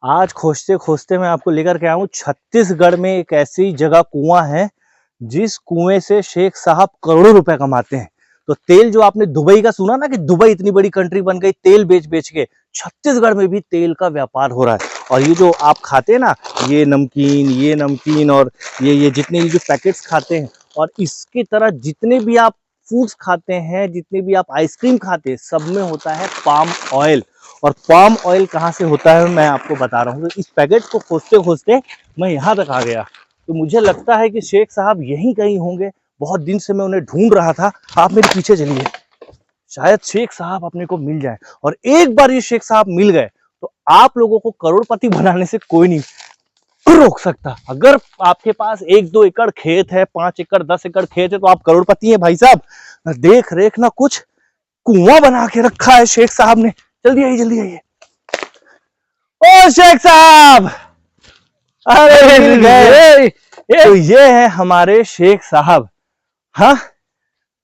आज खोजते खोजते मैं आपको लेकर के आया हूँ छत्तीसगढ़ में एक ऐसी जगह कुआं है जिस कुएं से शेख साहब करोड़ों रुपए कमाते हैं। तो तेल जो आपने दुबई का सुना ना कि दुबई इतनी बड़ी कंट्री बन गई तेल बेच बेच के, छत्तीसगढ़ में भी तेल का व्यापार हो रहा है। और ये जो आप खाते हैं ना, ये नमकीन और ये जितने ये जो पैकेट्स खाते हैं, और इसकी तरह जितने भी आप फूड्स खाते हैं, जितने भी आप आइसक्रीम खाते हैं, सब में होता है पाम ऑयल। और पाम ऑयल कहाँ से होता है मैं आपको बता रहा हूँ। तो इस पैकेट को खोजते खोजते मैं यहाँ तक आ गया, तो मुझे लगता है कि शेख साहब यहीं कहीं होंगे। बहुत दिन से मैं उन्हें ढूंढ रहा था। आप मेरे पीछे चलिए, शायद शेख साहब अपने को मिल जाए। और एक बार ये शेख साहब मिल गए तो आप लोगों को करोड़पति बनाने से कोई नहीं रोक सकता। अगर आपके पास 1-2 एकड़ खेत है, 5 एकड़ 10 एकड़ खेत है, तो आप करोड़पति हैं भाई साहब। देख रेख ना कुछ कुआं बना के रखा है शेख साहब ने। जल्दी आइए, जल्दी आइए। ओ शेख साहब, अरे मिल गए। तो ये है हमारे शेख साहब। हाँ,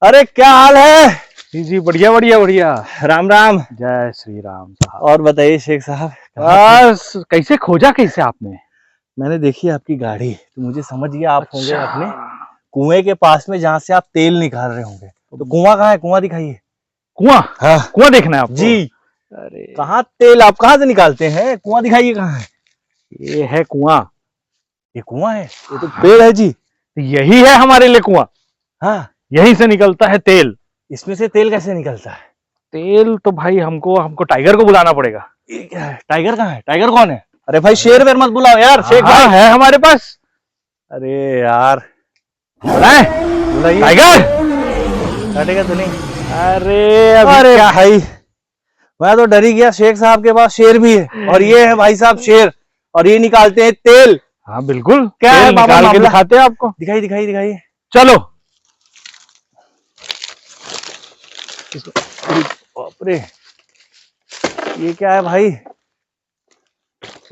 अरे क्या हाल है? जी बढ़िया बढ़िया बढ़िया। राम राम। जय श्री राम साहब। और बताइए शेख साहब, बस कैसे खोजा कैसे आपने? मैंने देखी आपकी गाड़ी तो मुझे समझ गया आप होंगे अपने कुएं के पास में जहाँ से आप तेल निकाल रहे होंगे। तो कुआं कहाँ है? कुआं दिखाइए। कुआं? हाँ, कुआं देखना है आपको? जी। अरे कहाँ तेल आप कहाँ से निकालते हैं? कुआं दिखाइए कहाँ है। ये है कुआं। ये कुआं है? ये तो पेड़ है जी। यही है हमारे लिए कुआं। हाँ, यहीं से निकलता है तेल। इसमें से तेल कैसे निकलता है? तेल तो भाई हमको टाइगर को बुलाना पड़ेगा। ये क्या है? टाइगर कहाँ है? टाइगर कौन है? अरे भाई शेर वेर मत बुलाओ यार। शेख हाँ भाई है हमारे पास। अरे यार बुलाए बुलाइए। टाइगर। काटेगा तो नहीं? अरे अरे भाई मैं तो डर ही गया। शेख साहब के पास शेर भी है और ये है भाई साहब शेर, और ये निकालते हैं तेल। हाँ बिल्कुल। क्या है बाबा निकाल के मामला? दिखाते हैं आपको। दिखाइए दिखाइए दिखाइए। चलो। बापरे, ये क्या है भाई?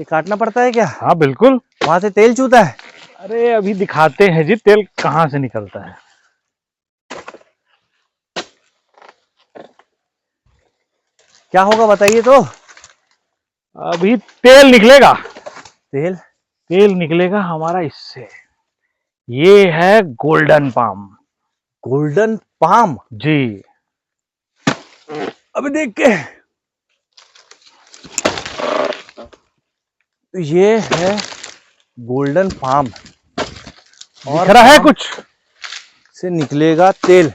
ये काटना पड़ता है क्या? हाँ बिल्कुल। वहां से तेल चूता है? अरे अभी दिखाते हैं जी तेल कहाँ से निकलता है। क्या होगा बताइए तो। अभी तेल निकलेगा। तेल? तेल निकलेगा हमारा इससे। ये है गोल्डन पाम। Golden palm? जी। अभी देख के, तो ये है गोल्डन पाम और दिख रहा है कुछ से निकलेगा तेल।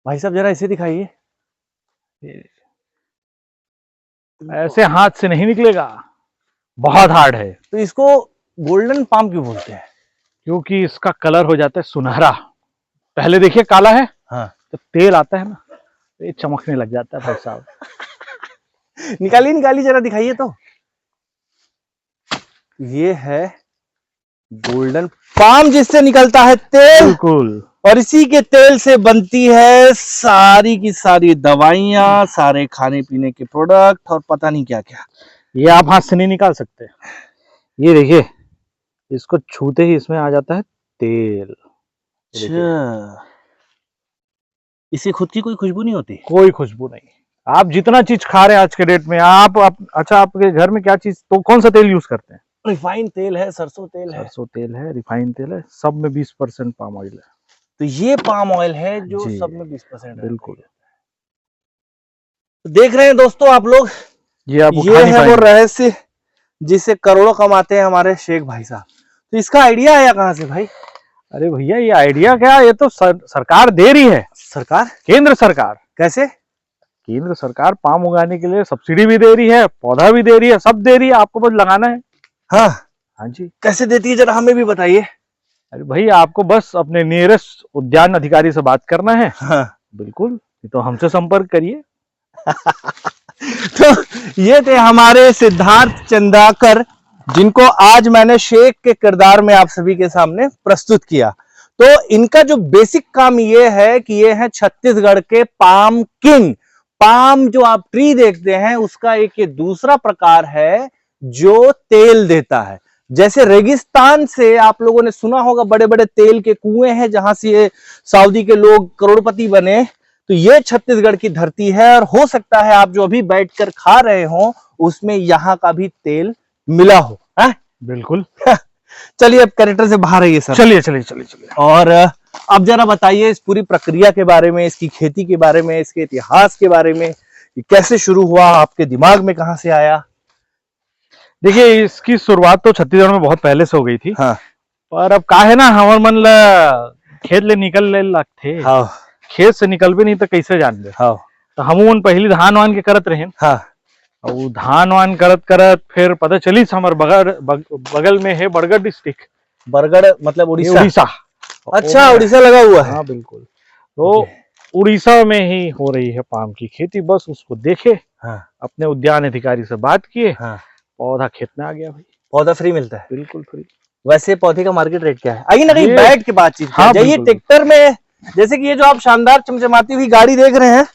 भाई साहब जरा इसे दिखाइए। ऐसे हाथ से नहीं निकलेगा, बहुत हार्ड है। तो इसको गोल्डन पाम क्यों बोलते हैं? क्योंकि इसका कलर हो जाता है सुनहरा। पहले देखिए काला है, हाँ, तो तेल आता है ना, ये चमकने लग जाता है भाई साहब। निकालिए निकालिए जरा दिखाइए तो। ये है गोल्डन पाम जिससे निकलता है तेल। बिल्कुल। और इसी के तेल से बनती है सारी की सारी दवाइयां, सारे खाने पीने के प्रोडक्ट और पता नहीं क्या क्या। ये आप हाथ से नहीं निकाल सकते। ये देखिए, इसको छूते ही इसमें आ जाता है तेल। अच्छा, इसकी खुद की कोई खुशबू नहीं होती? कोई खुशबू नहीं। आप जितना चीज खा रहे हैं आज के डेट में, अच्छा आपके घर में क्या चीज, तो कौन सा तेल यूज करते हैं? रिफाइंड तेल है, सरसों तेल है। सरसों तेल है, रिफाइंड तेल है, सब में 20% पाम ऑयल है। तो ये पाम ऑयल है जो जी, सब में 20% है। बिल्कुल। तो देख रहे हैं दोस्तों आप लोग, ये आप ये है वो रहस्य जिससे करोड़ों कमाते हैं हमारे शेख भाई साहब। तो इसका आइडिया आया कहाँ से भाई? अरे भैया ये आइडिया क्या, ये तो सरकार दे रही है। सरकार? केंद्र सरकार। कैसे? केंद्र सरकार पाम उगाने के लिए सब्सिडी भी दे रही है, पौधा भी दे रही है, सब दे रही है, आपको बस लगाना है। हाँ हाँ जी। कैसे देती है जरा हमें भी बताइए। अरे भैया आपको बस अपने नियरेस्ट उद्यान अधिकारी से बात करना है। हाँ बिल्कुल, तो हमसे संपर्क करिए। तो ये थे हमारे सिद्धार्थ चंद्राकर, जिनको आज मैंने शेख के किरदार में आप सभी के सामने प्रस्तुत किया। तो इनका जो बेसिक काम ये है कि ये है छत्तीसगढ़ के पाम किंग। पाम जो आप ट्री देखते हैं उसका एक ये दूसरा प्रकार है जो तेल देता है। जैसे रेगिस्तान से आप लोगों ने सुना होगा बड़े बड़े तेल के कुएं हैं जहां से ये सऊदी के लोग करोड़पति बने, तो ये छत्तीसगढ़ की धरती है। और हो सकता है आप जो अभी बैठकर खा रहे हो उसमें यहां का भी तेल मिला हो। है बिल्कुल। चलिए अब कैरेक्टर से बाहर आइए सर। चलिए चलिए चलिए चलिए। और अब जरा बताइए इस पूरी प्रक्रिया के बारे में, इसकी खेती के बारे में, इसके इतिहास के बारे में, ये कैसे शुरू हुआ, आपके दिमाग में कहाँ से आया? देखिए इसकी शुरुआत तो छत्तीसगढ़ में बहुत पहले से हो गई थी। हाँ पर अब का है ना, हमार मन ला खेत ले निकल ले लगथे। हाँ खेत से निकल भी नहीं तो कैसे जान दे। हाँ तो हम पहली धान वान के करत रहे। हाँ और धान वान करत करत फिर पता चली हमार बगल में है बरगढ़ डिस्ट्रिक्ट। बरगढ़ मतलब ये उड़ीसा? उड़ीसा। अच्छा, उड़ीसा लगा हुआ है। हाँ बिल्कुल। तो उड़ीसा में ही हो रही है पाम की खेती। बस उसको देखे, हाँ अपने उद्यान अधिकारी से बात किए, हाँ। पौधा खेत में आ गया भाई। पौधा फ्री मिलता है? बिल्कुल फ्री। वैसे पौधे का मार्केट रेट क्या है? आइए ना कहीं ये- बैठ के बातचीत हाँ, जाइए। बिल्कुल, ट्रैक्टर में जैसे कि ये जो आप शानदार चमचमाती हुई गाड़ी देख रहे हैं,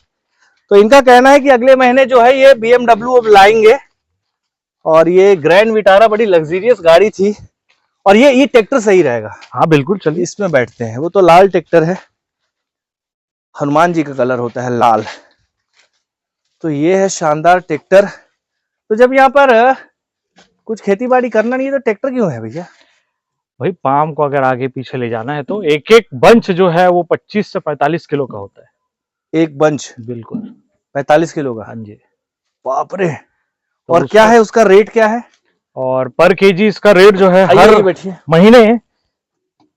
तो इनका कहना है कि अगले महीने जो है ये BMW अब लाएंगे। और ये ग्रैंड विटारा बड़ी लग्जरियस गाड़ी थी, और ये ट्रैक्टर सही रहेगा। हाँ बिल्कुल, चलिए। इसमें बैठते हैं। वो तो लाल ट्रैक्टर है, हनुमान जी का कलर होता है लाल। तो ये है शानदार ट्रैक्टर। तो जब यहाँ पर कुछ खेती बाड़ी करना नहीं है तो ट्रैक्टर क्यों है भैया? भाई पाम को अगर आगे पीछे ले जाना है तो एक एक बंच जो है वो 25 से 45 किलो का होता है। एक बंच बिल्कुल 45 किलो का? हाँ जी। बाप रे। तो और क्या है उसका रेट क्या है? और पर केजी इसका रेट जो है आइए हर बैठिए। महीने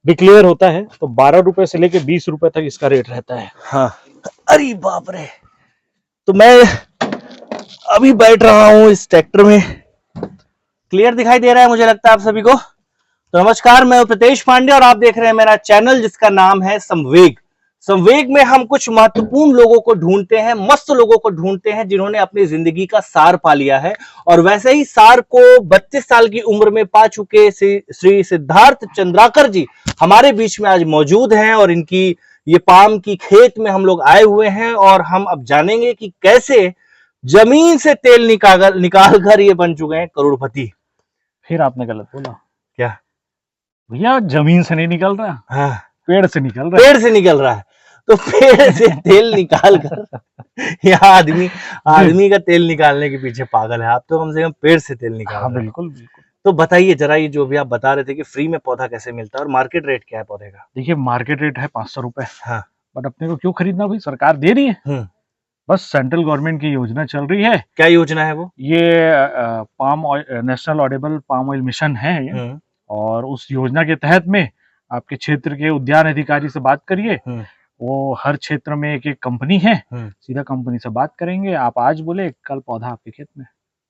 डिक्लेयर होता है। तो 12 रुपए से लेके 20 रुपए तक इसका रेट रहता है। हाँ। अरे बाप रे। तो मैं अभी बैठ रहा हूँ इस ट्रैक्टर में। क्लियर दिखाई दे रहा है मुझे लगता है आप सभी को। तो नमस्कार, मैं प्रतेश पांडे और आप देख रहे हैं मेरा चैनल जिसका नाम है संवेग। संवेग में हम कुछ महत्वपूर्ण लोगों को ढूंढते हैं, मस्त लोगों को ढूंढते हैं जिन्होंने अपनी जिंदगी का सार पा लिया है। और वैसे ही सार को 32 साल की उम्र में पा चुके श्री सिद्धार्थ चंद्राकर जी हमारे बीच में आज मौजूद हैं। और इनकी ये पाम की खेत में हम लोग आए हुए हैं, और हम अब जानेंगे कि कैसे जमीन से तेल निकाल कर ये बन चुके हैं करोड़पति। फिर आपने गलत बोला। क्या भैया? जमीन से नहीं निकल रहा, हाँ, पेड़ से निकल रहा है। पेड़ से निकल रहा है। तो पेड़ से तेल निकाल कर यहाँ आदमी का तेल निकालने के पीछे पागल है। आप तो कम से कम पेड़ से तेल निकाल हाँ रहे हैं। बिल्कुल बिल्कुल। तो बताइए जरा, ये जो भी आप बता रहे थे कि फ्री में पौधा कैसे मिलता है और मार्केट रेट क्या है पौधे का? देखिए मार्केट रेट है 500 रुपए। हाँ। बट अपने को क्यों खरीदना भाई? सरकार दे रही है। बस सेंट्रल गवर्नमेंट की योजना चल रही है। क्या योजना है वो? ये palm oil, national Audible palm oil mission है ये। और उस योजना के तहत में आपके क्षेत्र के उद्यान अधिकारी से बात करिए। वो हर क्षेत्र में एक एक कंपनी है, सीधा कंपनी से बात करेंगे। आप आज बोले कल पौधा आपके खेत में।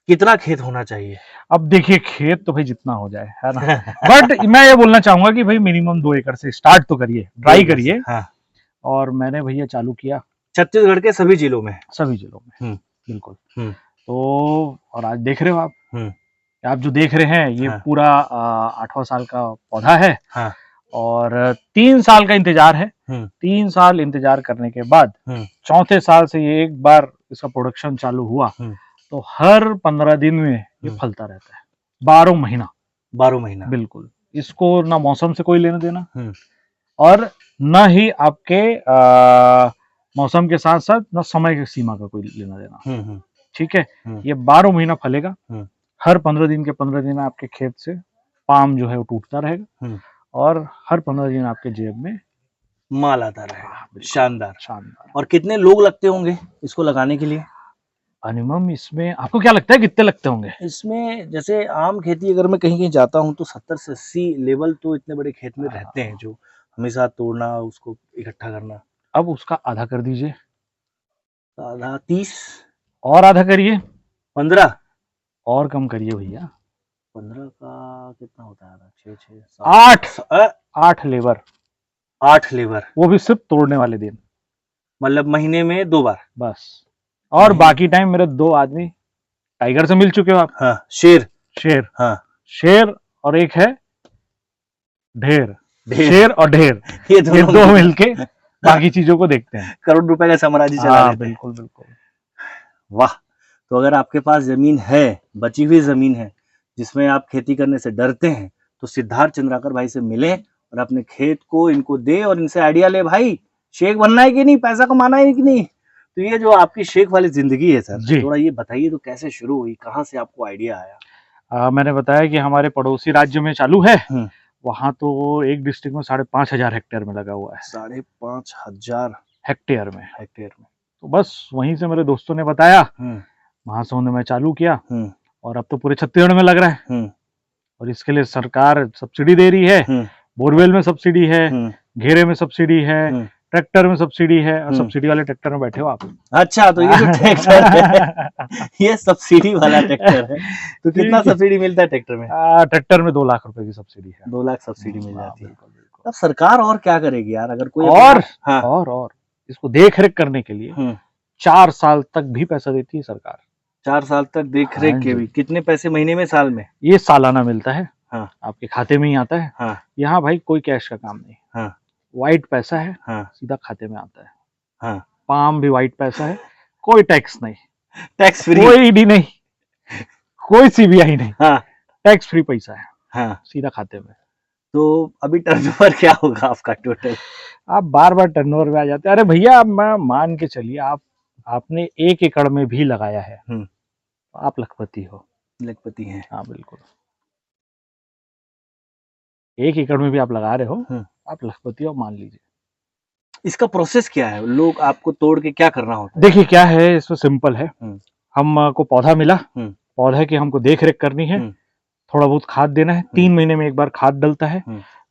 कितना खेत होना चाहिए? अब देखिए खेत तो भाई जितना हो जाए, है ना। बट मैं ये बोलना चाहूंगा कि भाई मिनिमम 2 एकड़ से स्टार्ट तो करिए, ट्राई करिए। हाँ। और मैंने भैया चालू किया छत्तीसगढ़ के सभी जिलों में? सभी जिलों में बिल्कुल। हम्म। तो और आज देख रहे हो आप जो देख रहे हैं ये हाँ। पूरा 8वां साल का पौधा है। हाँ। और 3 साल का इंतजार है। 3 साल इंतजार करने के बाद 4थे साल से ये एक बार इसका प्रोडक्शन चालू हुआ। तो हर 15 दिन में ये फलता रहता है, 12 महीना। 12 महीना बिल्कुल। इसको ना मौसम से कोई लेना देना और न ही आपके मौसम के साथ साथ न समय की सीमा का कोई लेना देना। ठीक है। ये 12 महीना फलेगा। हर 15 दिन के 15 दिन आपके खेत से पाम जो है वो टूटता रहेगा। और हर 15 दिन आपके जेब में माल आता रहेगा। शानदार शानदार। और कितने लोग लगते होंगे इसको लगाने के लिए? मिनिमम इसमें आपको क्या लगता है कितने लगते होंगे? इसमें जैसे आम खेती अगर मैं कहीं कहीं जाता हूँ तो 70 से 80 लेवल तो इतने बड़े खेत में रहते हैं, जो हमेशा तोड़ना, उसको इकट्ठा करना। अब उसका आधा कर दीजिए। आधा 30? और आधा करिए। 15? और कम करिए भैया। 15 का कितना होता है? 6 6 7 8 लेबर। 8 लेबर, वो भी सिर्फ तोड़ने वाले दिन। मतलब महीने में 2 बार बस। और बाकी टाइम मेरे 2 आदमी टाइगर से मिल चुके हो आप। हाँ। शेर। हाँ। शेर और एक है ढेर। शेर और ढेर ये दो मिलके बाकी चीजों को देखते हैं। करोड़ रुपए का साम्राज्य चला लेते हैं। बिल्कुल बिल्कुल। वाह। तो अगर आपके पास जमीन है, बची हुई जमीन है जिसमें आप खेती करने से डरते हैं, तो सिद्धार्थ चंद्राकर भाई से मिले और अपने खेत को इनको दे और इनसे आइडिया ले। भाई शेख बनना है कि नहीं, पैसा कमाना है कि नहीं। तो ये जो आपकी शेख वाली जिंदगी है सर, थोड़ा ये बताइए तो कैसे शुरू हुई, कहाँ से आपको आइडिया आया? मैंने बताया कि हमारे पड़ोसी राज्य में चालू है, हम्म। वहां तो एक डिस्ट्रिक्ट में 5,500 हेक्टेयर में लगा हुआ है। 5,500 हेक्टेयर में। हेक्टेयर में। तो बस वहीं से मेरे दोस्तों ने बताया, महासमुंद में चालू किया, और अब तो पूरे छत्तीसगढ़ में लग रहा है। और इसके लिए सरकार सब्सिडी दे रही है, बोरवेल में सब्सिडी है, घेरे में सब्सिडी है, ट्रैक्टर में सब्सिडी है, और सब्सिडी वाले ट्रैक्टर में बैठे हो आप। अच्छा, तो ये जो ट्रैक्टर है ये सब्सिडी वाला ट्रैक्टर है, तो कितना सब्सिडी मिलता है ट्रैक्टर में? ट्रैक्टर में 2 लाख रुपए की सब्सिडी है। 2 लाख सब्सिडी मिल जाती है। अब सरकार और क्या करेगी यार, अगर कोई और इसको देख रेख करने के लिए 4 साल तक भी पैसा देती है सरकार। 4 साल तक देख रेख के भी? कितने पैसे महीने में, साल में? ये सालाना मिलता है। आपके खाते में ही आता है। यहाँ भाई कोई कैश का काम नहीं। व्हाइट पैसा है, सीधा खाते में आता है। पाम भी व्हाइट पैसा है, कोई टैक्स नहीं, टैक्स फ्री, कोई ईडी नहीं, कोई सीबीआई नहीं, टैक्स फ्री पैसा है, सीधा खाते में। तो अभी टर्नओवर क्या होगा आपका टोटल? आप बार बार टर्नओवर में आ जाते हैं। अरे भैया, मैं मान के चलिए, आपने 1 एकड़ में भी लगाया है, आप लखपति हो। लखपति हैं? हाँ बिल्कुल। 1 एकड़ में भी आप लगा रहे हो, आप लखपति हो, मान लीजिए। इसका प्रोसेस क्या है? लोग आपको तोड़ के क्या करना होता है? देखिए क्या है, इसमें सिंपल है। हमको पौधा मिला, पौधे की हमको देख रेख करनी है, थोड़ा बहुत खाद देना है, 3 महीने में एक बार खाद डलता है।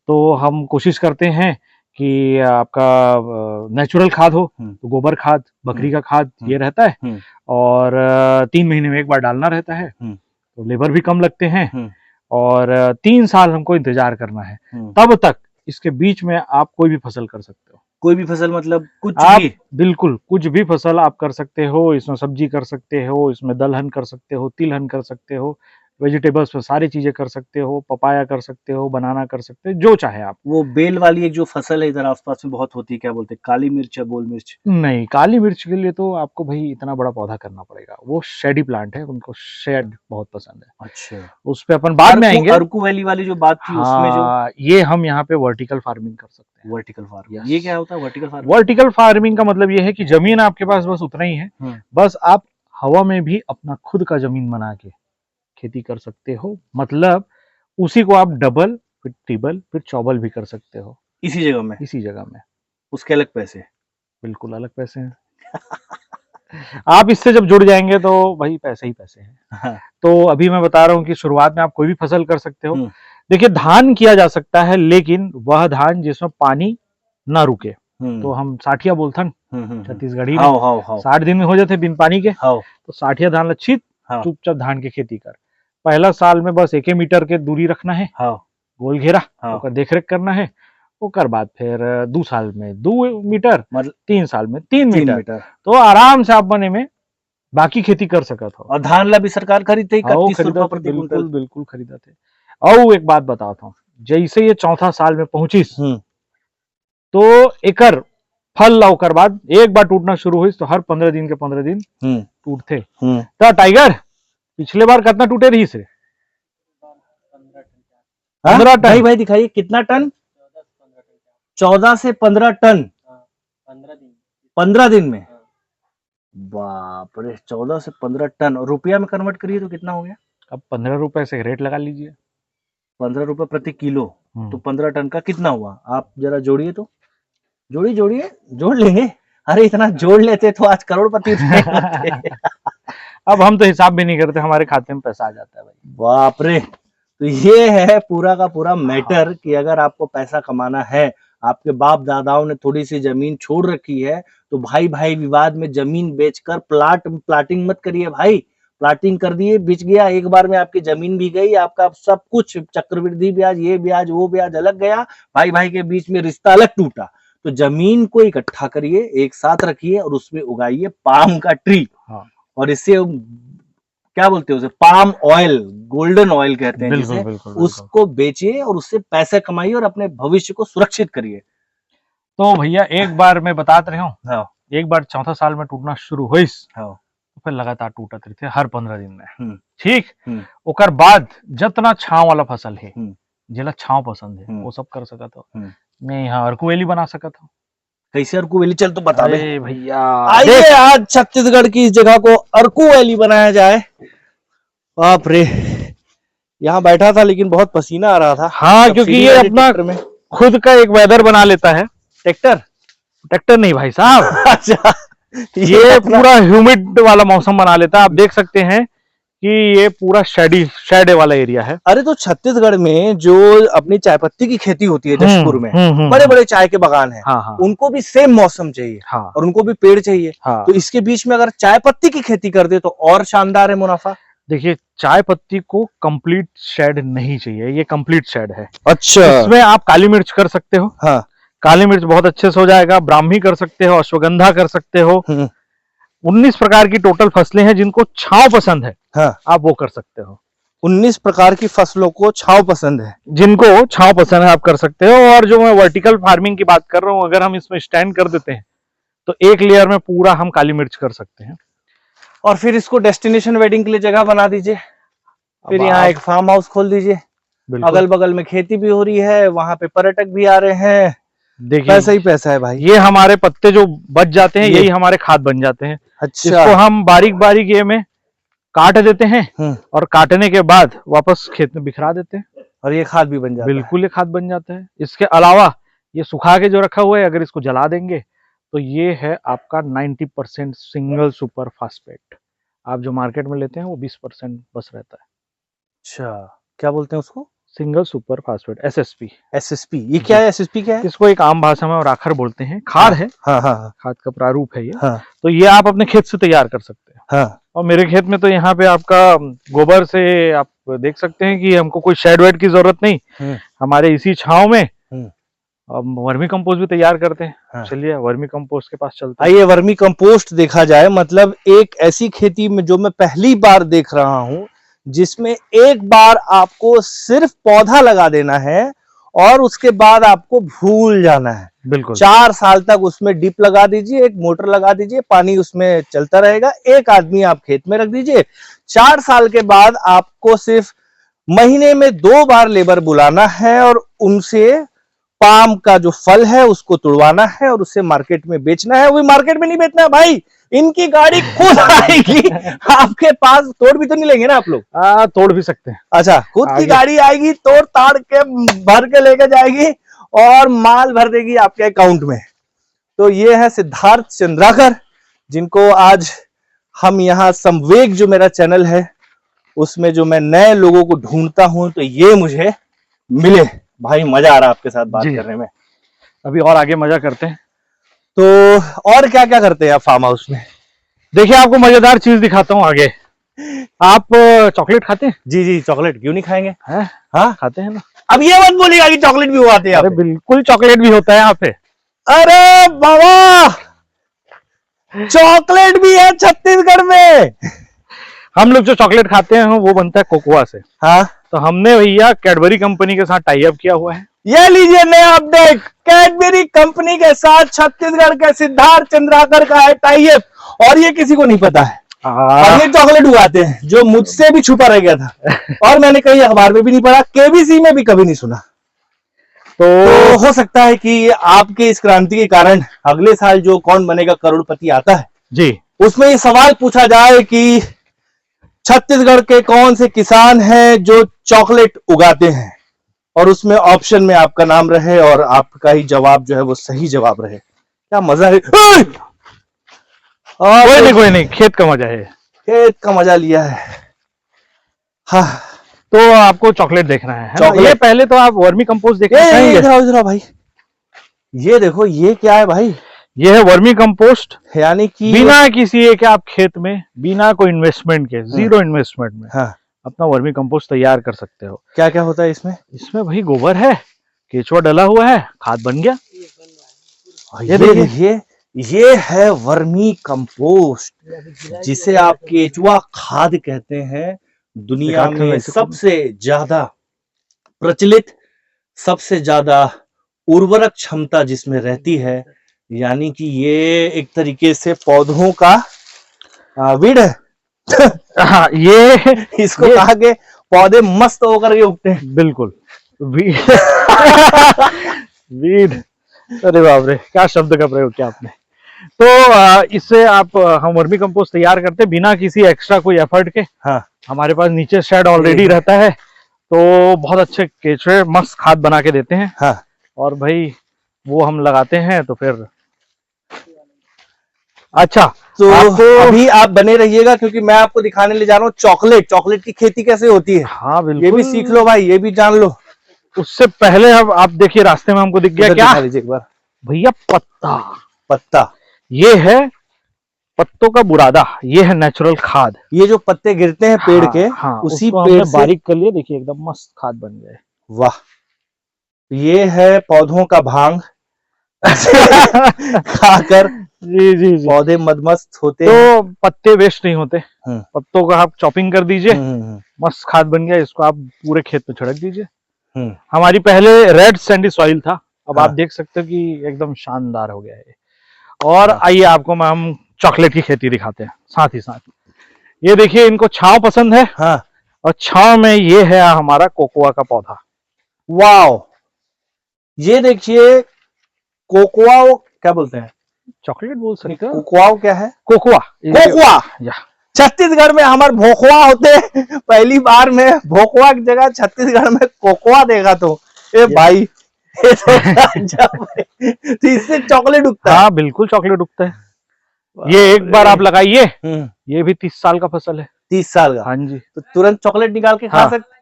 तो हम कोशिश करते हैं कि आपका नेचुरल खाद हो, तो गोबर खाद, बकरी का खाद ये रहता है, और 3 महीने में एक बार डालना रहता है। तो लेबर भी कम लगते हैं, और 3 साल हमको इंतजार करना है। तब तक इसके बीच में आप कोई भी फसल कर सकते हो। कोई भी फसल मतलब कुछ भी? बिल्कुल, कुछ भी फसल आप कर सकते हो। इसमें सब्जी कर सकते हो, इसमें दलहन कर सकते हो, तिलहन कर सकते हो, वेजिटेबल्स में सारी चीजें कर सकते हो, पपाया कर सकते हो, बनाना कर सकते हो, जो चाहे आप। वो बेल वाली एक जो फसल है इधर आसपास में बहुत होती है, क्या बोलते हैं, काली मिर्च या गोल मिर्च? नहीं, काली मिर्च के लिए तो आपको भाई इतना बड़ा पौधा करना पड़ेगा। वो शेडी प्लांट है, उनको शेड बहुत पसंद है। अच्छा, उस पे अपन बाद में आएंगे। अरकू वैली वाली जो बात थी, उसमें जो ये हम यहाँ पे वर्टिकल फार्मिंग कर सकते हैं। वर्टिकल फार्मिंग, ये क्या होता है वर्टिकल फार्मिंग? वर्टिकल फार्मिंग का मतलब ये है कि जमीन आपके पास बस उतना ही है, बस आप हवा में भी अपना खुद का जमीन बना के खेती कर सकते हो। मतलब उसी को आप डबल, फिर ट्रिपल, फिर चौबल भी कर सकते हो इसी जगह में। इसी जगह में। उसके अलग पैसे? बिल्कुल अलग पैसे हैं। आप इससे जब जुड़ जाएंगे तो भाई पैसे ही पैसे हैं। तो अभी मैं बता रहा हूँ कि शुरुआत में आप कोई भी फसल कर सकते हो। देखिए, धान किया जा सकता है, लेकिन वह धान जिसमें पानी ना रुके। तो हम साठिया बोलथन छत्तीसगढ़ी में, 60 दिन में हो जाते बिन पानी के। तो साठिया धान लच्छित चुपचाप धान की खेती कर। पहला साल में बस 1 मीटर के दूरी रखना है, गोल घेरा, ओकर देख रेख करना है। ओकर बाद फिर 2 साल में 2 मीटर, मतलब 3 साल में 3 मीटर। तो आराम से आप बने में बाकी खेती कर सकत हो। और धान ला भी सरकार खरीदते ही 31 रुपए प्रति कुंटल? बिल्कुल खरीदते। और एक बात बताता हूँ, जैसे ये 4था साल में पहुंचिस तो एकर फल ला ओकर बाद एक बार टूटना शुरू हुई, तो हर 15 दिन के 15 दिन टूटते। तो टाइगर पिछले बार कितना टूटे रही से? 15 टन। भाई दिखाइए कितना टन? 14 से 15 टन 15 दिन में। बाप रे, 14 से 15 टन। रुपया में कन्वर्ट करिए तो कितना हो गया? अब 15 रुपए से रेट लगा लीजिए, 15 रुपए प्रति किलो। तो 15 टन का कितना हुआ? आप जरा जोड़िए तो, जोड़िए, जोड़ लेंगे। अरे इतना जोड़ लेते तो आज करोड़पति। अब हम तो हिसाब भी नहीं करते, हमारे खाते में पैसा आ जाता है भाई। बाप रे, तो ये है पूरा का पूरा मैटर कि अगर आपको पैसा कमाना है, आपके बाप दादाओं ने थोड़ी सी जमीन छोड़ रखी है, तो भाई भाई विवाद में जमीन बेचकर प्लाटिंग मत करिए भाई। प्लाटिंग कर दिए, बिच गया, एक बार में आपकी जमीन भी गई, आपका सब कुछ, चक्रवृद्धि ब्याज, ये ब्याज वो ब्याज अलग गया, भाई भाई के बीच में रिश्ता अलग टूटा। तो जमीन को इकट्ठा करिए, एक साथ रखिए और उसमें उगाइए पाम का ट्री। और इससे क्या बोलते हैं उसे, पाम ऑयल, गोल्डन ऑयल कहते हैं जिसे, उसको बेचिए और उससे पैसे कमाइए और अपने भविष्य को सुरक्षित करिए। तो भैया एक बार मैं बतात रहे हूँ, एक बार 4था साल में टूटना शुरू हुई, तो फिर लगातार टूटत रहे थे हर 15 दिन में। ठीक, ओकर बाद जितना छाव वाला फसल है, जिला छाव पसंद है, वो सब कर सकता हो। मैं यहाँ अर्कू वैली बना सकता हूँ। कैसे अर्कू वैली? चल तो बता दे भैया। आइए आज छत्तीसगढ़ की इस जगह को अर्कू वैली बनाया जाए। बाप रे, यहाँ बैठा था लेकिन बहुत पसीना आ रहा था। हाँ, अब क्योंकि सीढ़ी ये वाली अपना ट्रैक्टर में खुद का एक वेदर बना लेता है। ट्रैक्टर ट्रैक्टर नहीं भाई साहब, अच्छा ये पूरा ह्यूमिड वाला मौसम बना लेता है। आप देख सकते हैं कि ये पूरा शेड वाला एरिया है। अरे तो छत्तीसगढ़ में जो अपनी चाय पत्ती की खेती होती है जशपुर में, हम्म, बड़े बड़े चाय के बागान हैं, हाँ हाँ उनको भी सेम मौसम चाहिए हाँ और उनको भी पेड़ चाहिए। हाँ। तो इसके बीच में अगर चाय पत्ती की खेती कर दे तो और शानदार है मुनाफा। देखिए, चाय पत्ती को कंप्लीट शेड नहीं चाहिए, ये कंप्लीट शेड है। अच्छा, इसमें आप काली मिर्च कर सकते हो। हाँ, काली मिर्च बहुत अच्छे से हो जाएगा। ब्राह्मी कर सकते हो, अश्वगंधा कर सकते हो। 19 प्रकार की टोटल फसलें हैं। जिनको छांव पसंद है, हाँ, आप वो कर सकते हो। 19 प्रकार की फसलों को छांव पसंद है, जिनको छांव पसंद है आप कर सकते हो। और जो मैं वर्टिकल फार्मिंग की बात कर रहा हूं, अगर हम इसमें स्टैंड कर देते हैं तो एक लेयर में पूरा हम काली मिर्च कर सकते हैं। और फिर इसको डेस्टिनेशन वेडिंग के लिए जगह बना दीजिए। फिर यहाँ एक फार्म हाउस खोल दीजिए, अगल बगल में खेती भी हो रही है, वहां पे पर्यटक भी आ रहे हैं। देखिए, पैसा ही पैसा है भाई। ये हमारे पत्ते जो बच जाते हैं, यही हमारे खाद बन जाते हैं। अच्छा, इसको हम बारीक बारीक ये में काट देते हैं और काटने के बाद वापस खेत में बिखरा देते हैं और ये खाद भी बन जाता है। बिल्कुल, ये खाद बन जाता है। इसके अलावा ये सुखा के जो रखा हुआ है, अगर इसको जला देंगे तो ये है आपका 90% सिंगल सुपर फास्फेट। आप जो मार्केट में लेते हैं वो 20% बस रहता है। अच्छा, क्या बोलते हैं उसको? Single super phosphate, SSP। SSP, ये क्या है? SSP क्या है? इसको एक आम भाषा में राखर बोलते हैं। खाद है, हाँ हाँ हाँ खाद का प्रारूप है ये। हाँ तो ये आप अपने खेत से तैयार कर सकते हैं। हाँ। और मेरे खेत में तो यहाँ पे आपका गोबर से आप देख सकते हैं कि हमको कोई शेड वेड की जरूरत नहीं। हमारे इसी छांव में वर्मी कंपोस्ट भी तैयार करते हैं। हाँ। चलिए वर्मी कंपोस्ट के पास चलते हैं। आइए वर्मी कंपोस्ट देखा जाए। मतलब एक ऐसी खेती में जो मैं पहली बार देख रहा हूं, जिसमें एक बार आपको सिर्फ पौधा लगा देना है और उसके बाद आपको भूल जाना है। बिल्कुल, 4 साल तक उसमें डिप लगा दीजिए, एक मोटर लगा दीजिए, पानी उसमें चलता रहेगा, एक आदमी आप खेत में रख दीजिए। 4 साल के बाद आपको सिर्फ महीने में 2 बार लेबर बुलाना है और उनसे पाम का जो फल है उसको तुड़वाना है और उसे मार्केट में बेचना है। वो मार्केट में नहीं बेचना है भाई, इनकी गाड़ी खुद आएगी आपके पास। तोड़ भी तो नहीं लेंगे ना आप लोग? तोड़ भी सकते हैं। अच्छा, खुद की गाड़ी आएगी, तोड़ ताड़ के भर के लेके जाएगी और माल भर देगी आपके अकाउंट में। तो ये है सिद्धार्थ चंद्राकर, जिनको आज हम यहाँ संवेग जो मेरा चैनल है उसमें जो मैं नए लोगों को ढूंढता हूं, तो ये मुझे मिले। भाई मजा आ रहा है आपके साथ बात करने में। अभी और आगे मजा करते हैं। तो और क्या क्या करते हैं आप फार्म हाउस में? देखिए, आपको मजेदार चीज दिखाता हूँ आगे। आप चॉकलेट खाते हैं? जी जी, चॉकलेट क्यों नहीं खाएंगे? हाँ, खाते हैं ना। अब ये मत बोलिएगा कि चॉकलेट भी उगाते हैं। अरे बिल्कुल, चॉकलेट भी होता है यहाँ पे। अरे बाबा, चॉकलेट भी है छत्तीसगढ़ में। हम लोग जो चॉकलेट खाते हैं वो बनता है कोकोआ से। हाँ, तो हमने भैया कैडबरी कंपनी के साथ टाई अप किया हुआ है। ये लीजिए नया अपडेट, कैडबरी कंपनी के साथ छत्तीसगढ़ के सिद्धार्थ चंद्राकर का है टाई अप, और ये किसी को नहीं पता है। और ये चॉकलेट उगाते हैं, जो मुझसे भी छुपा रह गया था और मैंने कहीं अखबार में भी नहीं पढ़ा, KBC में भी कभी नहीं सुना। तो हो सकता है कि आपके इस क्रांति के कारण अगले साल जो कौन बनेगा करोड़पति आता है जी, उसमें ये सवाल पूछा जाए कि छत्तीसगढ़ के कौन से किसान हैं जो चॉकलेट उगाते हैं, और उसमें ऑप्शन में आपका नाम रहे और आपका ही जवाब जो है वो सही जवाब रहे। क्या मजा है। कोई नहीं, खेत का मजा है। खेत का मजा लिया है। हाँ, तो आपको चॉकलेट देखना है ना? ये पहले तो आप वर्मी कंपोस्ट देखना चाहेंगे? इधर भाई, ये देखो, ये क्या है भाई? ये है वर्मी कंपोस्ट। यानी कि बिना किसी एक आप खेत में, बिना कोई इन्वेस्टमेंट के, जीरो इन्वेस्टमेंट में अपना वर्मी कंपोस्ट तैयार कर सकते हो। क्या क्या होता है इसमें? इसमें भाई गोबर है, केचुआ डला हुआ है, खाद बन गया। ये है वर्मी कंपोस्ट, जिसे आप केचुआ खाद कहते हैं। दुनिया में सबसे ज्यादा प्रचलित, सबसे ज्यादा उर्वरक क्षमता जिसमें रहती है, यानी कि ये एक तरीके से पौधों का वीड है। हाँ, ये इसको कहा के पौधे मस्त होकर के उगते हैं। बिल्कुल, वीड। वीड, अरे बाप रे, क्या शब्द का प्रयोग किया आपने। तो इससे आप हम वर्मी कंपोस्ट तैयार करते हैं बिना किसी एक्स्ट्रा कोई एफर्ट के। हाँ, हमारे पास नीचे शेड ऑलरेडी रहता है तो बहुत अच्छे केचुए मस्त खाद बना के देते हैं। हाँ। और भाई वो हम लगाते हैं तो फिर अच्छा। तो आपको अभी आप बने रहिएगा क्योंकि मैं आपको दिखाने ले जा रहा हूँ चॉकलेट की खेती कैसे होती है। हाँ बिल्कुल, ये भी सीख लो भाई, ये भी जान लो। उससे पहले अब आप देखिए रास्ते में हमको दिख गया उधर क्या दिखा दीजिए एक बार। भैया, पत्ता। पत्ता, ये है पत्तों का बुरादा, ये है नेचुरल खाद। ये जो पत्ते गिरते हैं पेड़ के, हाँ, उसी उसको पेड़ हमने से। बारीक कर लिया, देखिए एकदम मस्त खाद बन गए। वाह, ये है पौधों का भांग खाकर जी जी जी। पौधे मदमस्त होते हैं। तो पत्ते वेस्ट नहीं होते, पत्तों का आप चॉपिंग कर दीजिए, मस्त खाद बन गया। इसको आप पूरे खेत में छिड़क दीजिए। हमारी पहले रेड सैंडी सॉइल था, अब आप देख सकते हो कि एकदम शानदार हो गया है। और आइए आपको हम चॉकलेट की खेती दिखाते हैं साथ ही साथ। ये देखिए, इनको छांव पसंद है। हाँ। और छांव में ये है हमारा कोकोआ का पौधा। वाओ, ये देखिए कोकोआ, क्या बोलते हैं? चॉकलेट बोल सकते हो। कोकोआ क्या है? Cocoa, cocoa. या छत्तीसगढ़ में हमारे भोकवा होते हैं। पहली बार मैं भोकवा की जगह छत्तीसगढ़ में कोकोआ देखा। तो ए भाई, तो इससे चॉकलेट उगता है? हाँ बिल्कुल, चॉकलेट उगता है। ये एक बार आप लगाइए, ये भी 30 साल का फसल है। 30 साल का? हाँ जी। तो तुरंत चॉकलेट निकाल के खा सकते।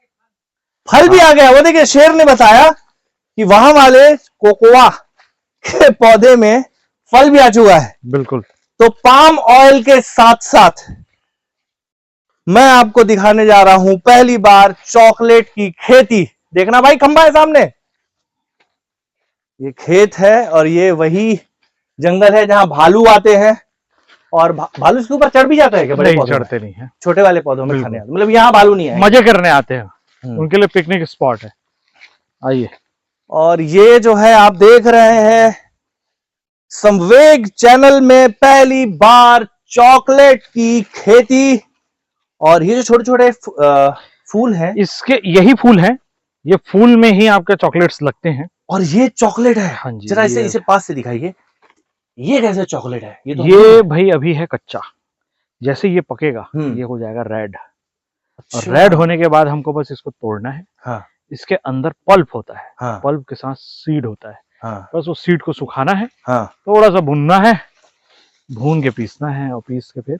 फल भी आ गया। वो देखिए, शेर ने बताया कि वहां वाले कोकोआ के पौधे में फल भी आ चुका है। बिल्कुल। तो पाम ऑयल के साथ साथ मैं आपको दिखाने जा रहा हूं पहली बार चॉकलेट की खेती। देखना भाई, खंबा है सामने, ये खेत है और ये वही जंगल है जहां भालू आते हैं। और भालू इसके ऊपर चढ़ भी जाता है क्या? बड़े नहीं, चढ़ते नहीं है, छोटे वाले पौधों में खाने आते, मतलब यहाँ भालू नहीं है, मजे करने आते हैं। उनके लिए पिकनिक स्पॉट है। आइए। और ये जो है आप देख रहे हैं, संवेग चैनल में पहली बार चॉकलेट की खेती। और ये जो छोटे छोटे फूल हैं, इसके यही फूल हैं, ये फूल में ही आपके चॉकलेट्स लगते हैं। और ये चॉकलेट है। हाँ जी। जरा इसे पास से दिखाइए, ये कैसे चॉकलेट है? ये तो ये भाई अभी है कच्चा, जैसे ये पकेगा ये हो जाएगा रेड। अच्छा। और रेड होने के बाद हमको बस इसको तोड़ना है। हाँ। इसके अंदर पल्प होता है। हाँ। पल्प के साथ सीड होता है। हाँ। बस उस सीड को सुखाना है। हाँ। थोड़ा सा भूनना है, भून के पीसना है, और पीस के फिर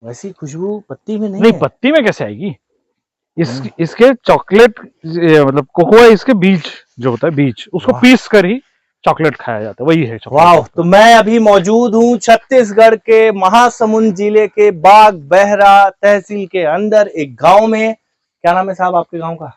वैसी खुशबू पत्ती में नहीं है। पत्ती में कैसे आएगी? इसके चॉकलेट मतलब कोकोआ, इसके बीज जो होता है, बीज उसको पीस कर ही चॉकलेट खाया जाता है, वही है चॉकलेट। वाह। तो मैं अभी मौजूद हूँ छत्तीसगढ़ के महासमुंद जिले के बाग बहरा तहसील के अंदर एक गांव में। क्या नाम है साहब आपके गांव का?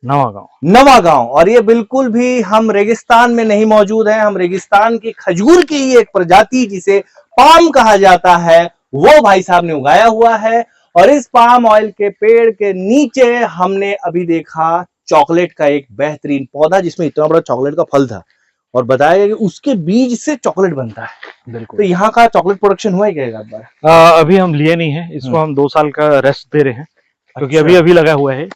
नवा गांव। नवा गांव। और ये बिल्कुल भी हम रेगिस्तान में नहीं मौजूद हैं। हम रेगिस्तान की खजूर की ही एक प्रजाति जिसे पाम कहा जाता है, वो भाई साहब ने उगाया हुआ है। और इस पाम ऑयल के पेड़ के नीचे हमने अभी देखा चॉकलेट का एक बेहतरीन पौधा, जिसमें इतना बड़ा चॉकलेट का फल था। और बताया गया कि उसके बीज से चॉकलेट बनता है। बिल्कुल। तो यहाँ का चॉकलेट प्रोडक्शन हुआ है क्या एक बार? अभी हम लिए नहीं है इसको, हम 2 साल का रेस्ट दे रहे हैं, क्योंकि अच्छा। अभी लगा हुआ है।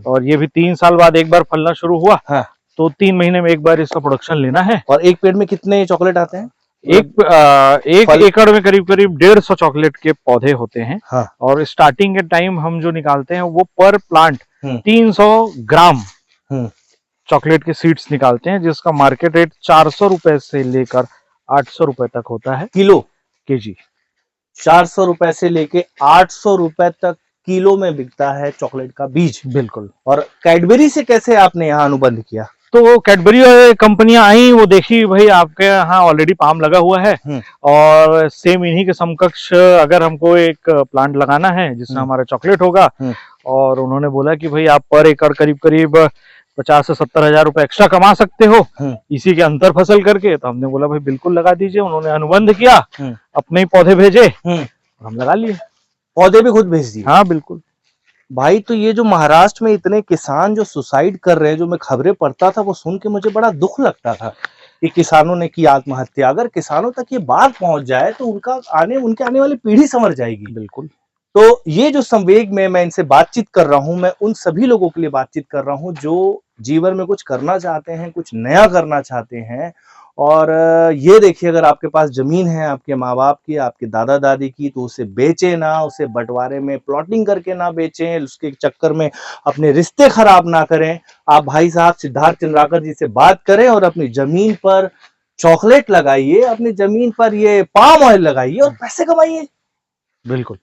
और ये भी 3 साल बाद एक बार फलना शुरू हुआ। हाँ। तो 3 महीने में एक बार इसका प्रोडक्शन लेना है। और एक पेड़ में कितने चॉकलेट आते हैं? एक एकड़ में करीब करीब 150 चॉकलेट के पौधे होते हैं। हाँ। और स्टार्टिंग के टाइम हम जो निकालते हैं वो पर प्लांट 300 ग्राम चॉकलेट के सीड्स निकालते हैं, जिसका मार्केट रेट 400 रुपए से लेकर 800 रुपए तक होता है किलो, केजी। 400 रुपए से लेके 800 रुपए तक किलो में बिकता है चॉकलेट का बीज। बिल्कुल। और कैडबरी से कैसे आपने यहाँ अनुबंध किया? तो कैडबरी कंपनियां आई, वो देखी भाई आपके यहाँ ऑलरेडी पाम लगा हुआ है, और सेम इन्हीं के समकक्ष अगर हमको एक प्लांट लगाना है जिसमें हमारा चॉकलेट होगा। और उन्होंने बोला कि भाई आप पर एकड़ करीब करीब 50 से 70 हजार रुपए एक्स्ट्रा कमा सकते हो इसी के अंतर फसल करके। तो हमने बोला भाई बिल्कुल लगा दीजिए। उन्होंने अनुबंध किया, अपने ही पौधे भेजे, हम लगा लिए। पौधे भी खुद भेज दिए? हाँ बिल्कुल भाई। तो ये जो महाराष्ट्र में इतने किसान जो सुसाइड कर रहे हैं, जो मैं खबरें पढ़ता था, वो सुन के मुझे बड़ा दुख लगता था कि किसानों ने की आत्महत्या। अगर किसानों तक ये बात पहुंच जाए तो उनके आने वाली पीढ़ी संवर जाएगी। बिल्कुल। तो ये जो संवेग में मैं इनसे बातचीत कर रहा हूं, मैं उन सभी लोगों के लिए बातचीत कर रहा हूं जो जीवन में कुछ करना चाहते हैं, कुछ नया करना चाहते हैं। और ये देखिए, अगर आपके पास जमीन है, आपके माँ बाप की, आपके दादा दादी की, तो उसे बेचे ना, उसे बंटवारे में प्लॉटिंग करके ना बेचें, उसके चक्कर में अपने रिश्ते खराब ना करें। आप भाई साहब सिद्धार्थ चंद्राकर जी से बात करें और अपनी जमीन पर चॉकलेट लगाइए, अपनी जमीन पर ये पाम ऑयल लगाइए और पैसे कमाइए। बिल्कुल।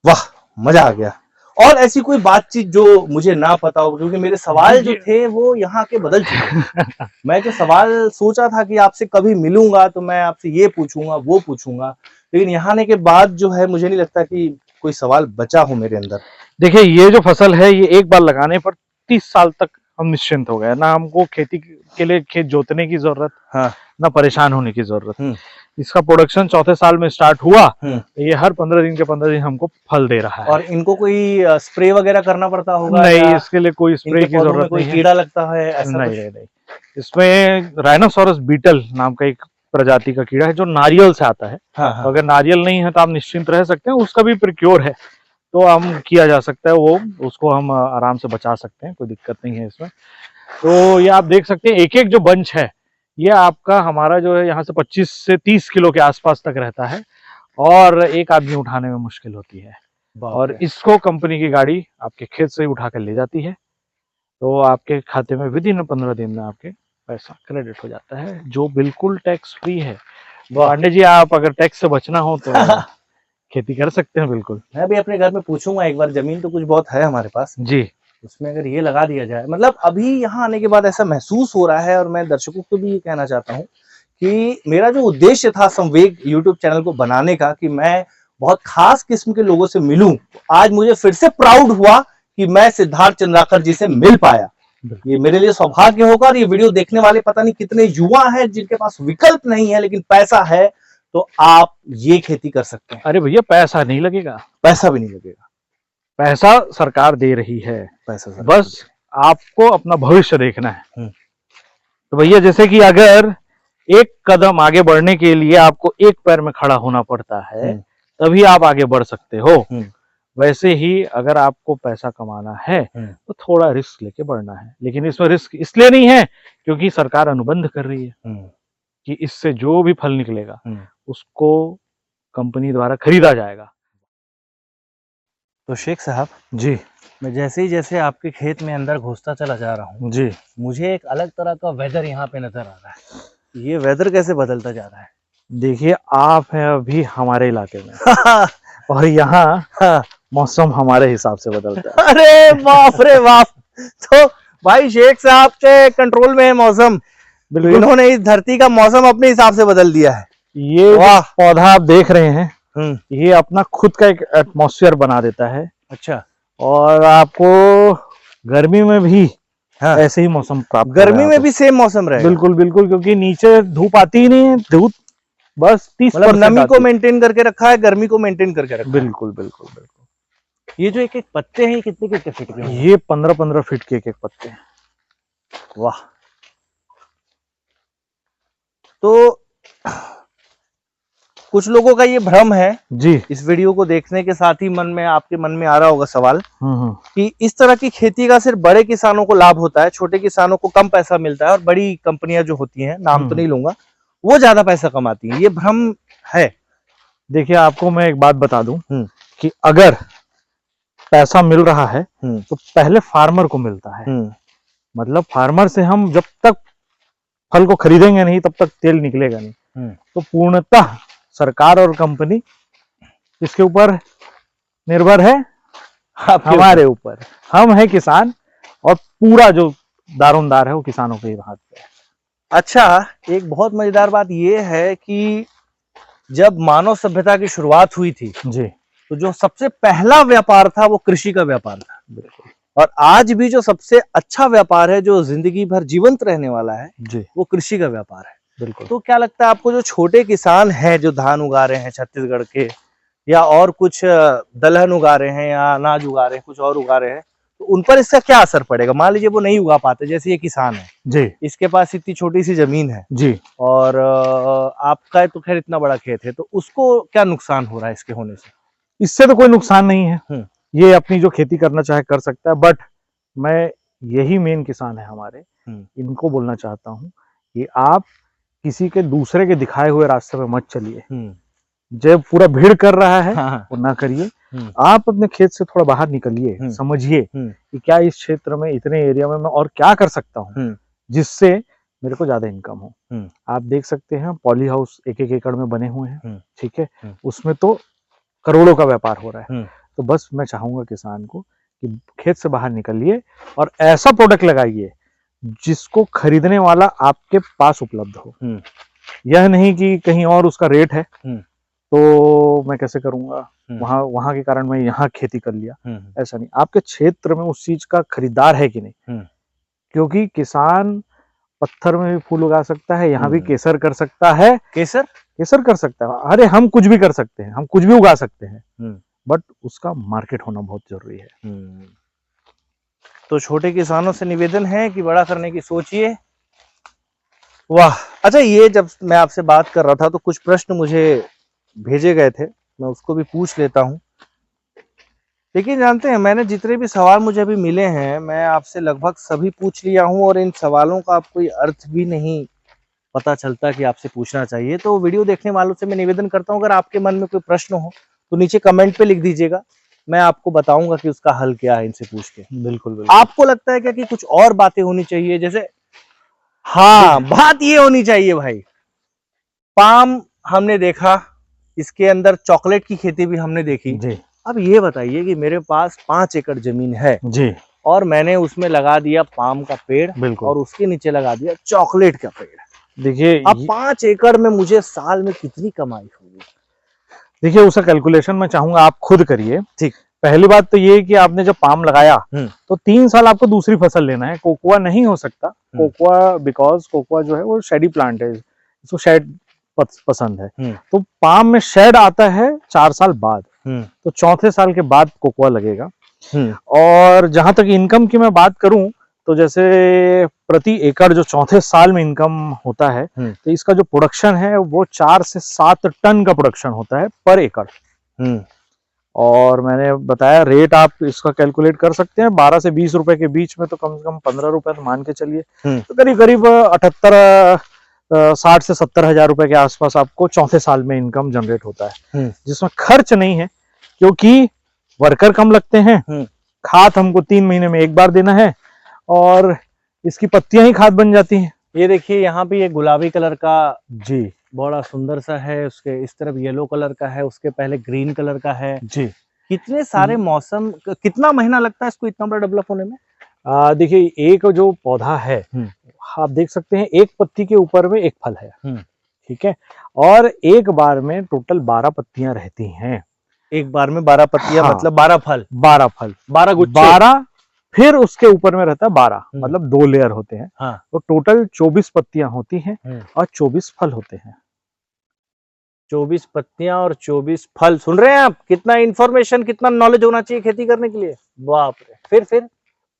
वाह, मजा आ गया। और ऐसी कोई बातचीत जो मुझे ना पता हो, क्योंकि मेरे सवाल जो थे वो यहाँ के बदल चुके। मैं जो सवाल सोचा था कि आपसे कभी मिलूंगा तो मैं आपसे ये पूछूंगा, वो पूछूंगा, लेकिन यहाँ आने के बाद जो है मुझे नहीं लगता कि कोई सवाल बचा हो मेरे अंदर। देखिए, ये जो फसल है ये एक बार लगाने पर 30 साल तक हम निश्चिंत हो गए, ना हमको खेती के लिए खेत जोतने की जरूरत, हाँ, ना परेशान होने की जरूरत। इसका प्रोडक्शन चौथे साल में स्टार्ट हुआ, ये हर 15 दिन के 15 दिन हमको फल दे रहा है। और इनको कोई स्प्रे वगैरह करना पड़ता होगा? नहीं, इसके लिए कोई स्प्रे की जरूरत कोई नहीं है। कीड़ा लगता है ऐसा? नहीं, इसमें राइनोसोरस बीटल नाम का एक प्रजाति का कीड़ा है जो नारियल से आता है। हाँ। अगर नारियल नहीं है तो आप निश्चिंत रह सकते हैं, उसका भी प्रिक्योर है, तो हम किया जा सकता है, वो उसको हम आराम से बचा सकते हैं, कोई दिक्कत नहीं है इसमें। तो ये आप देख सकते हैं, एक एक जो बंच है ये आपका हमारा जो है यहाँ से 25 से 30 किलो के आसपास तक रहता है, और एक आदमी उठाने में मुश्किल होती है। और इसको कंपनी की गाड़ी आपके खेत से ही उठा कर ले जाती है, तो आपके खाते में विद इन 15 दिन में आपके पैसा क्रेडिट हो जाता है, जो बिल्कुल टैक्स फ्री है। पांडे जी, आप अगर टैक्स से बचना हो तो खेती कर सकते हैं। बिल्कुल, मैं भी अपने घर में पूछूंगा एक बार, जमीन तो कुछ बहुत है हमारे पास जी, उसमें अगर ये लगा दिया जाए। मतलब अभी यहाँ आने के बाद ऐसा महसूस हो रहा है, और मैं दर्शकों को भी ये कहना चाहता हूँ कि मेरा जो उद्देश्य था संवेग यूट्यूब चैनल को बनाने का, कि मैं बहुत खास किस्म के लोगों से मिलूं, आज मुझे फिर से प्राउड हुआ कि मैं सिद्धार्थ चंद्राकर जी से मिल पाया। ये मेरे लिए सौभाग्य होगा। और ये वीडियो देखने वाले पता नहीं कितने युवा हैं जिनके पास विकल्प नहीं है लेकिन पैसा है, तो आप ये खेती कर सकते हैं। अरे भैया, पैसा नहीं लगेगा, पैसा भी नहीं लगेगा, पैसा सरकार दे रही है, पैसा बस आपको अपना भविष्य देखना है। तो भैया, जैसे कि अगर एक कदम आगे बढ़ने के लिए आपको एक पैर में खड़ा होना पड़ता है तभी आप आगे बढ़ सकते हो, वैसे ही अगर आपको पैसा कमाना है तो थोड़ा रिस्क लेके बढ़ना है। लेकिन इसमें रिस्क इसलिए नहीं है क्योंकि सरकार अनुबंध कर रही है कि इससे जो भी फल निकलेगा उसको कंपनी द्वारा खरीदा जाएगा। तो शेख साहब जी, मैं जैसे आपके खेत में अंदर घुसता चला जा रहा हूँ जी, मुझे एक अलग तरह का वेदर यहाँ पे नजर आ रहा है। ये वेदर कैसे बदलता जा रहा है? देखिए, आप हैं अभी हमारे इलाके में और यहाँ मौसम हमारे हिसाब से बदलता है। अरे बाप रे बाप! तो भाई शेख साहब के कंट्रोल में है मौसम, बिल्कुल। इन्होंने इस धरती का मौसम अपने हिसाब से बदल दिया है। ये पौधा आप देख रहे हैं, ये अपना खुद का एक एटमॉस्फेयर बना देता है। अच्छा, और आपको गर्मी में भी ऐसे ही मौसम प्राप्त, गर्मी में भी सेम मौसम रहेगा? बिल्कुल बिल्कुल, क्योंकि नीचे धूप आती ही नहीं है, धूप बस 30% नमी को मेंटेन करके रखा है, गर्मी को मेंटेन करके रखा है। बिल्कुल बिल्कुल बिल्कुल। ये जो एक एक पत्ते हैं, कितने कितने फीट के? ये 15-15 फीट के एक एक पत्ते हैं। वाह! तो कुछ लोगों का ये भ्रम है जी, इस वीडियो को देखने के साथ ही आपके मन में आ रहा होगा सवाल कि इस तरह की खेती का सिर्फ बड़े किसानों को लाभ होता है, छोटे किसानों को कम पैसा मिलता है, और बड़ी कंपनियां जो होती हैं, नाम तो नहीं लूंगा, वो ज्यादा पैसा कमाती हैं। ये भ्रम है। देखिए, आपको मैं एक बात बता दूं कि अगर पैसा मिल रहा है तो पहले फार्मर को मिलता है। मतलब फार्मर से हम जब तक फल को खरीदेंगे नहीं तब तक तेल निकलेगा नहीं। तो पूर्णतः सरकार और कंपनी इसके ऊपर निर्भर है, हमारे ऊपर। हम है किसान, और पूरा जो दारोमदार है वो किसानों के हाथ पे है। अच्छा, एक बहुत मजेदार बात यह है कि जब मानव सभ्यता की शुरुआत हुई थी जी, तो जो सबसे पहला व्यापार था वो कृषि का व्यापार था। बिल्कुल। और आज भी जो सबसे अच्छा व्यापार है, जो जिंदगी भर जीवंत रहने वाला है जी, वो कृषि का व्यापार है। बिल्कुल। तो क्या लगता है आपको, जो छोटे किसान हैं जो धान उगा रहे हैं छत्तीसगढ़ के, या और कुछ दलहन उगा रहे हैं, या अनाज उगा रहे हैं, कुछ और उगा रहे हैं, तो उन पर इसका क्या असर पड़ेगा? मान लीजिए वो नहीं उगा पाते, जैसे ये किसान है जी, इसके पास इतनी छोटी सी जमीन है जी, और आपका तो खैर इतना बड़ा खेत है, तो उसको क्या नुकसान हो रहा है इसके होने से? इससे तो कोई नुकसान नहीं है, ये अपनी जो खेती करना चाहे कर सकता है। बट मैं, यही मेन किसान है हमारे, इनको बोलना चाहता हूँ कि आप किसी के दूसरे के दिखाए हुए रास्ते पे मत चलिए। जब पूरा भीड़ कर रहा है वो ना करिए। आप अपने खेत से थोड़ा बाहर निकलिए, समझिए कि क्या इस क्षेत्र में, इतने एरिया में मैं और क्या कर सकता हूँ जिससे मेरे को ज्यादा इनकम हो। आप देख सकते हैं पॉली हाउस एक एक एकड़ में बने हुए हैं, ठीक है, उसमें तो करोड़ों का व्यापार हो रहा है। तो बस मैं चाहूंगा किसान को कि खेत से बाहर निकलिए और ऐसा प्रोडक्ट लगाइए जिसको खरीदने वाला आपके पास उपलब्ध हो। यह नहीं कि कहीं और उसका रेट है तो मैं कैसे करूंगा, वहां के कारण मैं यहाँ खेती कर लिया, ऐसा नहीं। आपके क्षेत्र में उस चीज का खरीदार है कि नहीं, क्योंकि किसान पत्थर में भी फूल उगा सकता है, यहाँ भी केसर कर सकता है। केसर कर सकता है, अरे हम कुछ भी कर सकते हैं, हम कुछ भी उगा सकते हैं, बट उसका मार्केट होना बहुत जरूरी है। तो छोटे किसानों से निवेदन है कि बड़ा करने की सोचिए। वाह। अच्छा, ये जब मैं आपसे बात कर रहा था तो कुछ प्रश्न मुझे भेजे गए थे, मैं उसको भी पूछ लेता हूँ। लेकिन जानते हैं, मैंने जितने भी सवाल मुझे अभी मिले हैं, मैं आपसे लगभग सभी पूछ लिया हूँ और इन सवालों का आप कोई अर्थ भी नहीं पता चलता कि आपसे पूछना चाहिए। तो वीडियो देखने वालों से मैं निवेदन करता हूँ, अगर आपके मन में कोई प्रश्न हो तो नीचे कमेंट पे लिख दीजिएगा, मैं आपको बताऊंगा कि उसका हल क्या है इनसे पूछ के। बिल्कुल। आपको लगता है क्या कि कुछ और बातें होनी चाहिए? जैसे हाँ, बात ये होनी चाहिए भाई, पाम हमने देखा, इसके अंदर चॉकलेट की खेती भी हमने देखी जी। अब ये बताइए कि मेरे पास 5 एकड़ जमीन है जी, और मैंने उसमें लगा दिया पाम का पेड़, बिल्कुल, और उसके नीचे लगा दिया चॉकलेट का पेड़। देखिए अब 5 एकड़ में मुझे साल में कितनी कमाई होगी? देखिए उसका कैलकुलेशन मैं चाहूंगा आप खुद करिए। ठीक। पहली बात तो ये कि आपने जब पाम लगाया तो 3 साल आपको दूसरी फसल लेना है। कोकोआ नहीं हो सकता, कोकोआ बिकॉज कोकोआ जो है वो शेडी प्लांट है, इसको शेड पसंद है। तो पाम में शेड आता है 4 साल बाद, तो चौथे साल के बाद कोकोआ लगेगा। और जहां तक इनकम की मैं बात करूं तो जैसे प्रति एकड़ जो चौथे साल में इनकम होता है, तो इसका जो प्रोडक्शन है वो 4 से 7 टन का प्रोडक्शन होता है पर एकड़। और मैंने बताया रेट आप इसका कैलकुलेट कर सकते हैं, 12 से 20 रुपए के बीच में, तो कम से कम 15 रुपए तो मान के चलिए, तो करीब करीब 60 से 70 हजार रुपए के आसपास आपको चौथे साल में इनकम जनरेट होता है, जिसमें खर्च नहीं है क्योंकि वर्कर कम लगते हैं, खाद हमको 3 महीने में एक बार देना है और इसकी पत्तियां ही खाद बन जाती हैं। ये देखिए यहाँ पे ये गुलाबी कलर का जी बड़ा सुंदर सा है, उसके इस तरफ येलो कलर का है, उसके पहले ग्रीन कलर का है जी। कितने सारे मौसम, कितना महीना लगता है इसको इतना बड़ा डेवलप होने में? देखिए एक जो पौधा है आप देख सकते हैं एक पत्ती के ऊपर में एक फल है, ठीक है, और एक बार में टोटल 12 पत्तियां रहती हैं। एक बार में 12 पत्तियां, हाँ, मतलब 12 फल, 12 फल, 12 गुच्छे, 12 फिर उसके ऊपर में रहता है 12, मतलब 2 लेयर होते हैं। हाँ। तो टोटल 24 पत्तियां होती हैं और 24 फल होते हैं। 24 पत्तियां और 24 फल। सुन रहे हैं आप? कितना इंफॉर्मेशन, कितना नॉलेज होना चाहिए खेती करने के लिए, बाप रे। फिर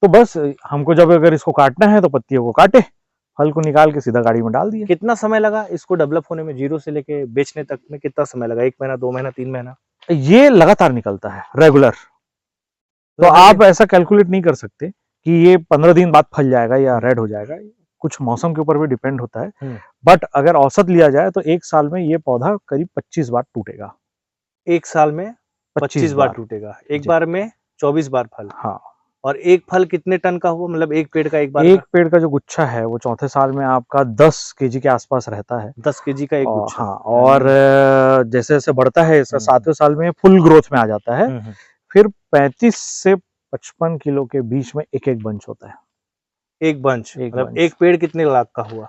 तो बस हमको जब अगर इसको काटना है तो पत्तियों को काटे, फल को निकाल के सीधा गाड़ी में डाल दिया। कितना समय लगा इसको डेवलप होने में, जीरो से लेके बेचने तक में कितना समय लगा? 1 महीना, 2 महीना, 3 महीना? ये लगातार निकलता है, रेगुलर। तो आप ऐसा कैलकुलेट नहीं कर सकते कि ये 15 दिन बाद फल जाएगा या रेड हो जाएगा, कुछ मौसम के ऊपर भी डिपेंड होता है। बट अगर औसत लिया जाए तो एक साल में ये पौधा करीब 25 बार टूटेगा। एक साल में 25 बार टूटेगा, एक बार में 24 बार फल। हाँ। और एक फल कितने टन का हुआ, मतलब एक पेड़ का एक बार? एक पेड़ का जो गुच्छा है वो चौथे साल में आपका 10 केजी के आसपास रहता है। 10 केजी का एक गुच्छा। हाँ, और जैसे जैसे बढ़ता है इसका 7वें साल में फुल ग्रोथ में आ जाता है। फिर 35 से 55 किलो के बीच में एक एक बंच होता है। एक बंच, मतलब एक पेड़ कितने लाख का हुआ?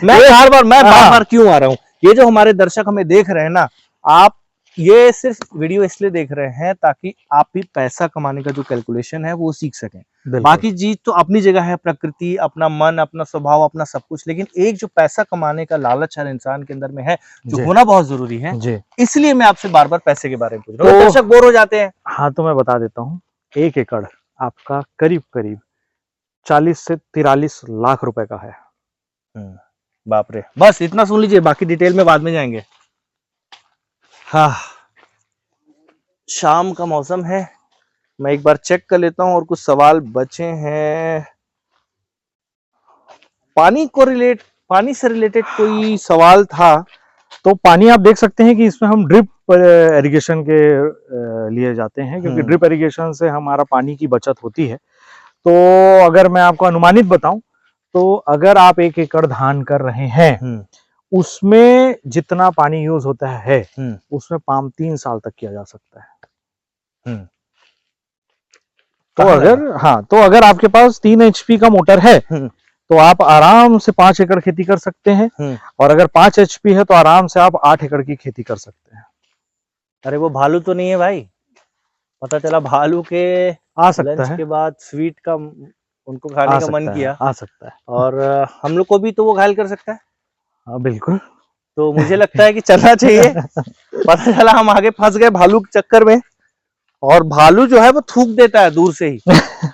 मैं बार बार क्यों आ रहा हूँ, ये जो हमारे दर्शक हमें देख रहे हैं ना, आप ये सिर्फ वीडियो इसलिए देख रहे हैं ताकि आप भी पैसा कमाने का जो कैलकुलेशन है वो सीख सकें। बाकी चीज तो अपनी जगह है, प्रकृति, अपना मन, अपना स्वभाव, अपना सब कुछ, लेकिन एक जो पैसा कमाने का लालच हर इंसान के अंदर में है, जो होना बहुत जरूरी है, इसलिए मैं आपसे बार बार पैसे के बारे में पूछ रहा हूँ। दर्शक बोर हो जाते हैं। हाँ, तो मैं बता देता हूँ, 1 एकड़ आपका करीब करीब 40 से 43 लाख रुपए का है। बाप रे, बस इतना सुन लीजिए, बाकी डिटेल में बाद में जाएंगे। हाँ, शाम का मौसम है, मैं एक बार चेक कर लेता हूँ और कुछ सवाल बचे हैं। पानी से रिलेटेड कोई सवाल था? तो पानी आप देख सकते हैं कि इसमें हम ड्रिप इरिगेशन के लिए जाते हैं, क्योंकि ड्रिप इरिगेशन से हमारा पानी की बचत होती है। तो अगर मैं आपको अनुमानित बताऊं, तो अगर आप 1 एकड़ धान कर रहे हैं, उसमें जितना पानी यूज होता है उसमें पाम 3 साल तक किया जा सकता है। तो अगर आपके पास 3 HP का मोटर है तो आप आराम से 5 एकड़ खेती कर सकते हैं, और अगर 5 HP है तो आराम से आप 8 एकड़ की खेती कर सकते हैं। अरे वो भालू तो नहीं है भाई? पता चला भालू के आ सकता है के बाद स्वीट का उनको खाने का मन किया। आ सकता है, और हम लोग को भी तो वो घायल कर सकता है। हाँ बिल्कुल। तो मुझे लगता है कि चलना चाहिए। पता चला हम आगे फंस गए भालू के चक्कर में, और भालू जो है वो थूक देता है दूर से ही।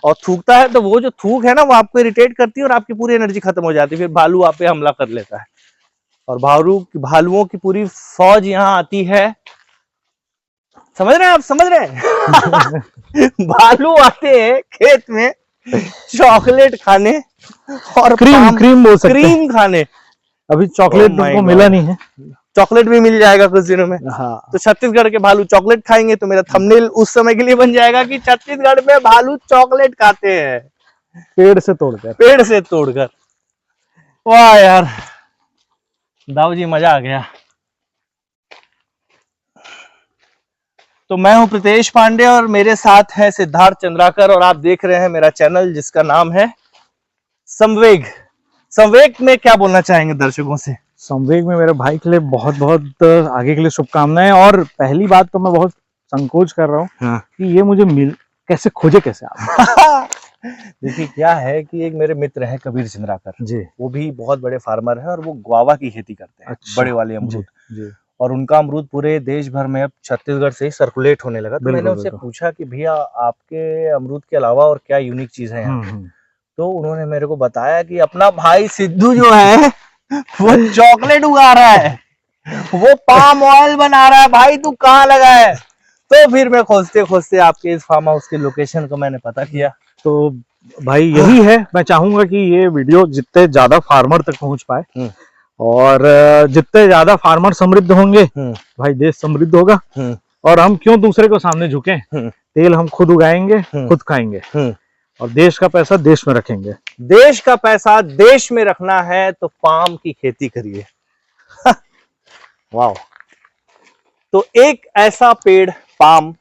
और थूकता है तो वो जो थूक है ना, वो आपको इरिटेट करती है और आपकी पूरी एनर्जी खत्म हो जाती है। फिर भालू आप पे हमला कर लेता है, और भालुओं की पूरी फौज यहाँ आती है। समझ रहे हैं आप? समझ रहे हैं? भालू आते हैं खेत में चॉकलेट खाने और क्रीम बोल सकते हैं, क्रीम खाने। अभी चॉकलेट तुमको मिला नहीं है, चॉकलेट भी मिल जाएगा कुछ दिनों में। हाँ। तो छत्तीसगढ़ के भालू चॉकलेट खाएंगे, तो मेरा थंबनेल उस समय के लिए बन जाएगा कि छत्तीसगढ़ में भालू चॉकलेट खाते हैं पेड़ से तोड़कर। वाह यार दाऊ जी, मजा आ गया। तो मैं हूं प्रीतेश पांडे और मेरे साथ है सिद्धार्थ चंद्राकर, और आप देख रहे हैं मेरा चैनल जिसका नाम है समवेग। समवेग में क्या बोलना चाहेंगे दर्शकों से? समवेग में मेरे भाई के लिए बहुत बहुत आगे के लिए शुभकामनाएं। और पहली बात तो मैं बहुत संकोच कर रहा हूँ कि ये मुझे कैसे खोजे आप। देखिए क्या है कि एक मेरे मित्र हैं कबीर चंद्राकर जी, वो भी बहुत बड़े फार्मर हैं और वो गुआवा की खेती करते हैं। अच्छा, बड़े वाले अमरूद जी। और उनका अमरूद पूरे देश भर में अब छत्तीसगढ़ से ही सर्कुलेट होने लगा। तो मैंने उनसे पूछा कि भैया आपके अमरूद के अलावा और क्या यूनिक चीज है यहाँ? तो उन्होंने मेरे को बताया कि अपना भाई सिद्धू जो है वो चॉकलेट उगा रहा है, वो पाम ऑयल बना रहा है। भाई तू कहाँ लगा है? तो फिर मैं खोजते खोजते आपके इस फार्म हाउस के लोकेशन को मैंने पता किया। तो भाई यही है, मैं चाहूंगा कि ये वीडियो जितने ज्यादा फार्मर तक पहुंच पाए, और जितने ज्यादा फार्मर समृद्ध होंगे भाई देश समृद्ध होगा। और हम क्यों दूसरे को सामने झुके? तेल हम खुद उगाएंगे, खुद खाएंगे, और देश का पैसा देश में रखेंगे। देश का पैसा देश में रखना है तो पाम की खेती करिए। वाह। तो एक ऐसा पेड़ पाम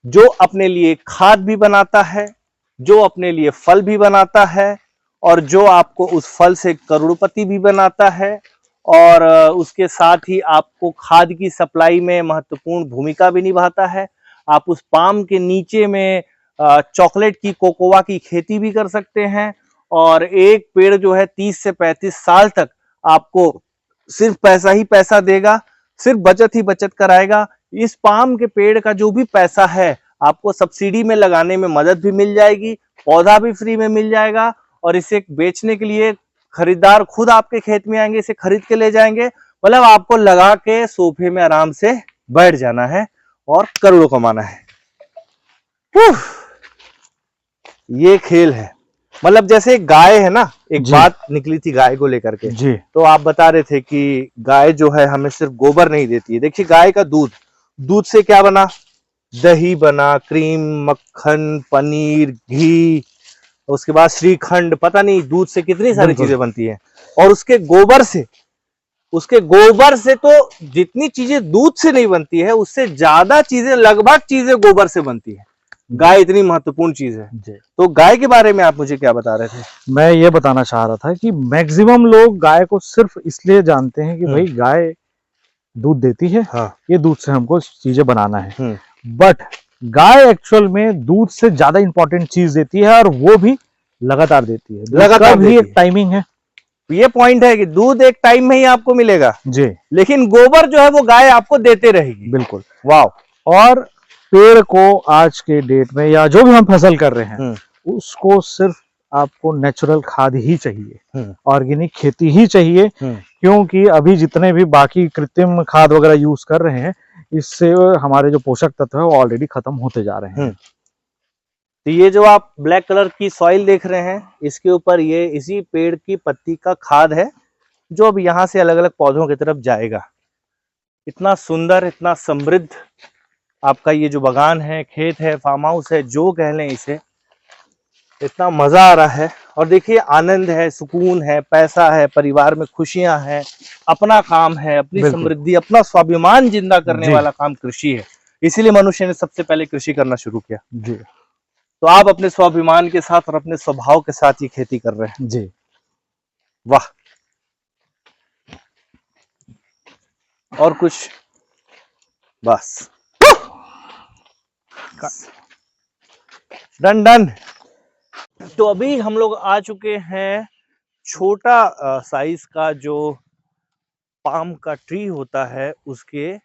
जो अपने लिए खाद भी बनाता है, जो अपने लिए फल भी बनाता है, और जो आपको उस फल से करोड़पति भी बनाता है, और उसके साथ ही आपको खाद की सप्लाई में महत्वपूर्ण भूमिका भी निभाता है। आप उस पाम के नीचे में चॉकलेट की, कोकोआ की खेती भी कर सकते हैं। और एक पेड़ जो है 30 से 35 साल तक आपको सिर्फ पैसा ही पैसा देगा, सिर्फ बचत ही बचत कराएगा। इस पाम के पेड़ का जो भी पैसा है आपको सब्सिडी में लगाने में मदद भी मिल जाएगी, पौधा भी फ्री में मिल जाएगा, और इसे बेचने के लिए खरीदार खुद आपके खेत में आएंगे, इसे खरीद के ले जाएंगे। मतलब आपको लगा के सोफे में आराम से बैठ जाना है और करोड़ों कमाना है। ये खेल है। मतलब जैसे गाय है ना, एक बात निकली थी गाय को लेकर के जी। तो आप बता रहे थे कि गाय जो है हमें सिर्फ गोबर नहीं देती है। देखिए गाय का दूध से क्या बना? दही बना, क्रीम, मक्खन, पनीर, घी, उसके बाद श्रीखंड, पता नहीं दूध से कितनी सारी चीजें बनती हैं। और उसके गोबर से तो जितनी चीजें दूध से नहीं बनती है, उससे ज्यादा चीजें, लगभग चीजें गोबर से बनती है। गाय इतनी महत्वपूर्ण चीज है। तो गाय के बारे में आप मुझे क्या बता रहे थे? मैं ये बताना चाह रहा था कि मैक्सिमम लोग गाय को सिर्फ इसलिए जानते हैं कि भाई गाय दूध देती है, ये दूध से हमको चीजें बनाना है। बट गाय एक्चुअल में दूध से ज्यादा इंपॉर्टेंट चीज देती है, और वो भी लगातार देती है। लगातार भी एक टाइमिंग है। ये पॉइंट है कि दूध एक टाइम में ही आपको मिलेगा जी, लेकिन गोबर जो है वो गाय आपको देते रहेगी। बिल्कुल। वाह। और पेड़ को आज के डेट में या जो भी हम फसल कर रहे हैं उसको सिर्फ आपको नेचुरल खाद ही चाहिए, ऑर्गेनिक खेती ही चाहिए, क्योंकि अभी जितने भी बाकी कृत्रिम खाद वगैरह यूज कर रहे हैं, इससे हमारे जो पोषक तत्व है वो ऑलरेडी खत्म होते जा रहे हैं। तो ये जो आप ब्लैक कलर की सॉइल देख रहे हैं, इसके ऊपर ये इसी पेड़ की पत्ती का खाद है, जो अब यहाँ से अलग अलग पौधों की तरफ जाएगा। इतना सुंदर, इतना समृद्ध आपका ये जो बागान है, खेत है, फार्म हाउस है, जो कह लें इसे, इतना मजा आ रहा है। और देखिए आनंद है, सुकून है, पैसा है, परिवार में खुशियां हैं, अपना काम है, अपनी बिल्कुल। समृद्धि, अपना स्वाभिमान जिंदा करने जी। वाला काम कृषि है। इसीलिए मनुष्य ने सबसे पहले कृषि करना शुरू किया। जी तो आप अपने स्वाभिमान के साथ और अपने स्वभाव के साथ ये खेती कर रहे हैं। जी। वाह। और कुछ? बस डन डन। तो अभी हम लोग आ चुके हैं छोटा साइज का जो पाम का ट्री होता है उसके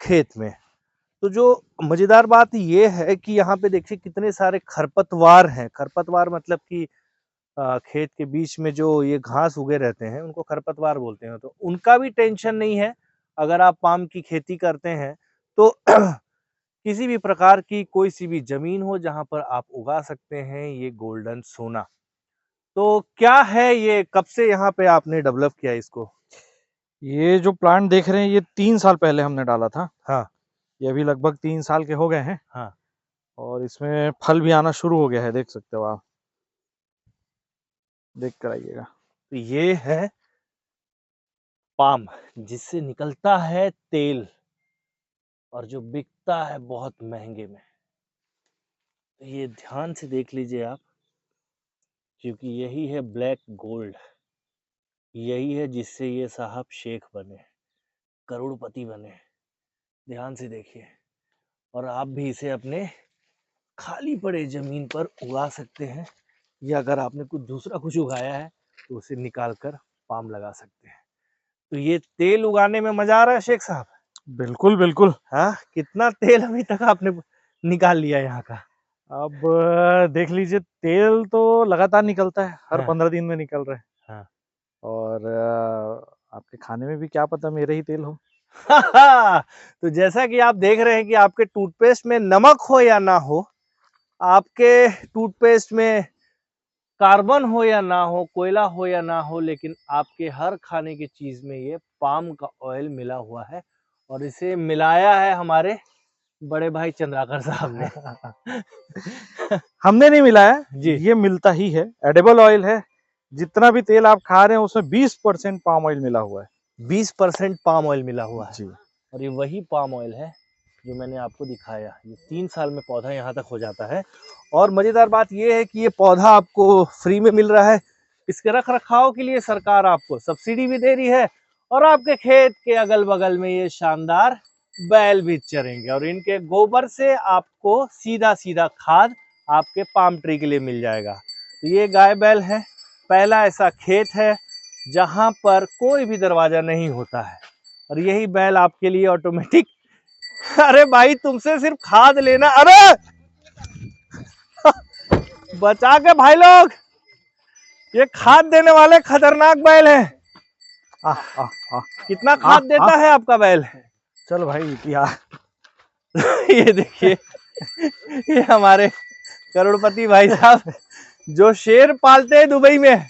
खेत में। तो जो मजेदार बात ये है कि यहाँ पे देखिए कितने सारे खरपतवार हैं। खरपतवार मतलब कि खेत के बीच में जो ये घास उगे रहते हैं उनको खरपतवार बोलते हैं। तो उनका भी टेंशन नहीं है अगर आप पाम की खेती करते हैं तो किसी भी प्रकार की कोई सी भी जमीन हो जहां पर आप उगा सकते हैं ये गोल्डन सोना। तो क्या है ये, कब से यहाँ पे आपने डेवलप किया इसको? ये जो प्लांट देख रहे हैं ये 3 साल पहले हमने डाला था। हाँ। ये अभी लगभग 3 साल के हो गए हैं। हाँ। और इसमें फल भी आना शुरू हो गया है, देख सकते हो आप, देख कर आइएगा। तो ये है पाम, जिससे निकलता है तेल और जो बिकता है बहुत महंगे में। तो ये ध्यान से देख लीजिए आप, क्योंकि यही है ब्लैक गोल्ड। यही है जिससे ये साहब शेख बने, करोड़पति बने। ध्यान से देखिए। और आप भी इसे अपने खाली पड़े जमीन पर उगा सकते हैं, या अगर आपने कुछ दूसरा कुछ उगाया है तो उसे निकाल कर पाम लगा सकते हैं। तो ये तेल उगाने में मजा आ रहा है शेख साहब? बिल्कुल बिल्कुल। हाँ, कितना तेल अभी तक आपने निकाल लिया यहाँ का? अब देख लीजिए, तेल तो लगातार निकलता है, हर हाँ। 15 दिन में निकल रहा है। हाँ। और आपके खाने में भी क्या पता मेरे ही तेल हो। तो जैसा कि आप देख रहे हैं कि आपके टूथपेस्ट में नमक हो या ना हो, आपके टूथपेस्ट में कार्बन हो या ना हो, कोयला हो या ना हो, लेकिन आपके हर खाने की चीज में ये पाम का ऑयल मिला हुआ है। और इसे मिलाया है हमारे बड़े भाई चंद्राकर साहब ने। हमने नहीं मिलाया जी। ये मिलता ही है, एडिबल ऑयल है। जितना भी तेल आप खा रहे हैं उसमें 20% पाम ऑयल मिला हुआ है। 20% पाम ऑयल मिला हुआ है। जी। और ये वही पाम ऑयल है जो मैंने आपको दिखाया। ये 3 साल में पौधा यहाँ तक हो जाता है। और मजेदार बात ये है कि ये पौधा आपको फ्री में मिल रहा है। इसके रख रखाव के लिए सरकार आपको सब्सिडी भी दे रही है। और आपके खेत के अगल बगल में ये शानदार बैल भी चरेंगे, और इनके गोबर से आपको सीधा सीधा खाद आपके पाम ट्री के लिए मिल जाएगा। तो ये गाय बैल है, पहला ऐसा खेत है जहां पर कोई भी दरवाजा नहीं होता है, और यही बैल आपके लिए ऑटोमेटिक। अरे भाई, तुमसे सिर्फ खाद लेना। अरे बचा के भाई लोग, ये खाद देने वाले खतरनाक बैल हैं। कितना खाद देता है आपका बैल? चल भाई यार। ये देखिए, ये हमारे करोड़पति भाई साहब जो शेर पालते हैं दुबई में,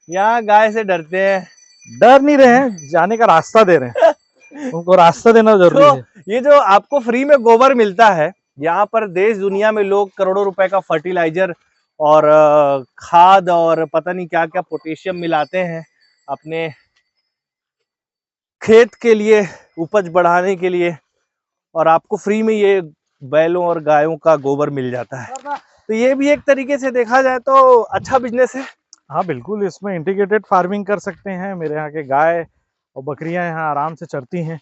यहाँ गाय से डरते हैं। डर नहीं रहे हैं, जाने का रास्ता दे रहे हैं। उनको रास्ता देना जरूरी तो है। ये जो आपको फ्री में गोबर मिलता है, यहाँ पर देश दुनिया में लोग करोड़ों रुपए का फर्टिलाइजर और खाद और पता नहीं क्या क्या पोटेशियम मिलाते हैं अपने खेत के लिए, उपज बढ़ाने के लिए, और आपको फ्री में ये बैलों और गायों का गोबर मिल जाता है। तो ये भी एक तरीके से देखा जाए तो अच्छा बिजनेस है। हाँ बिल्कुल, इसमें इंटीग्रेटेड फार्मिंग कर सकते हैं। मेरे यहाँ के गाय और बकरियां यहाँ आराम से चरती हैं।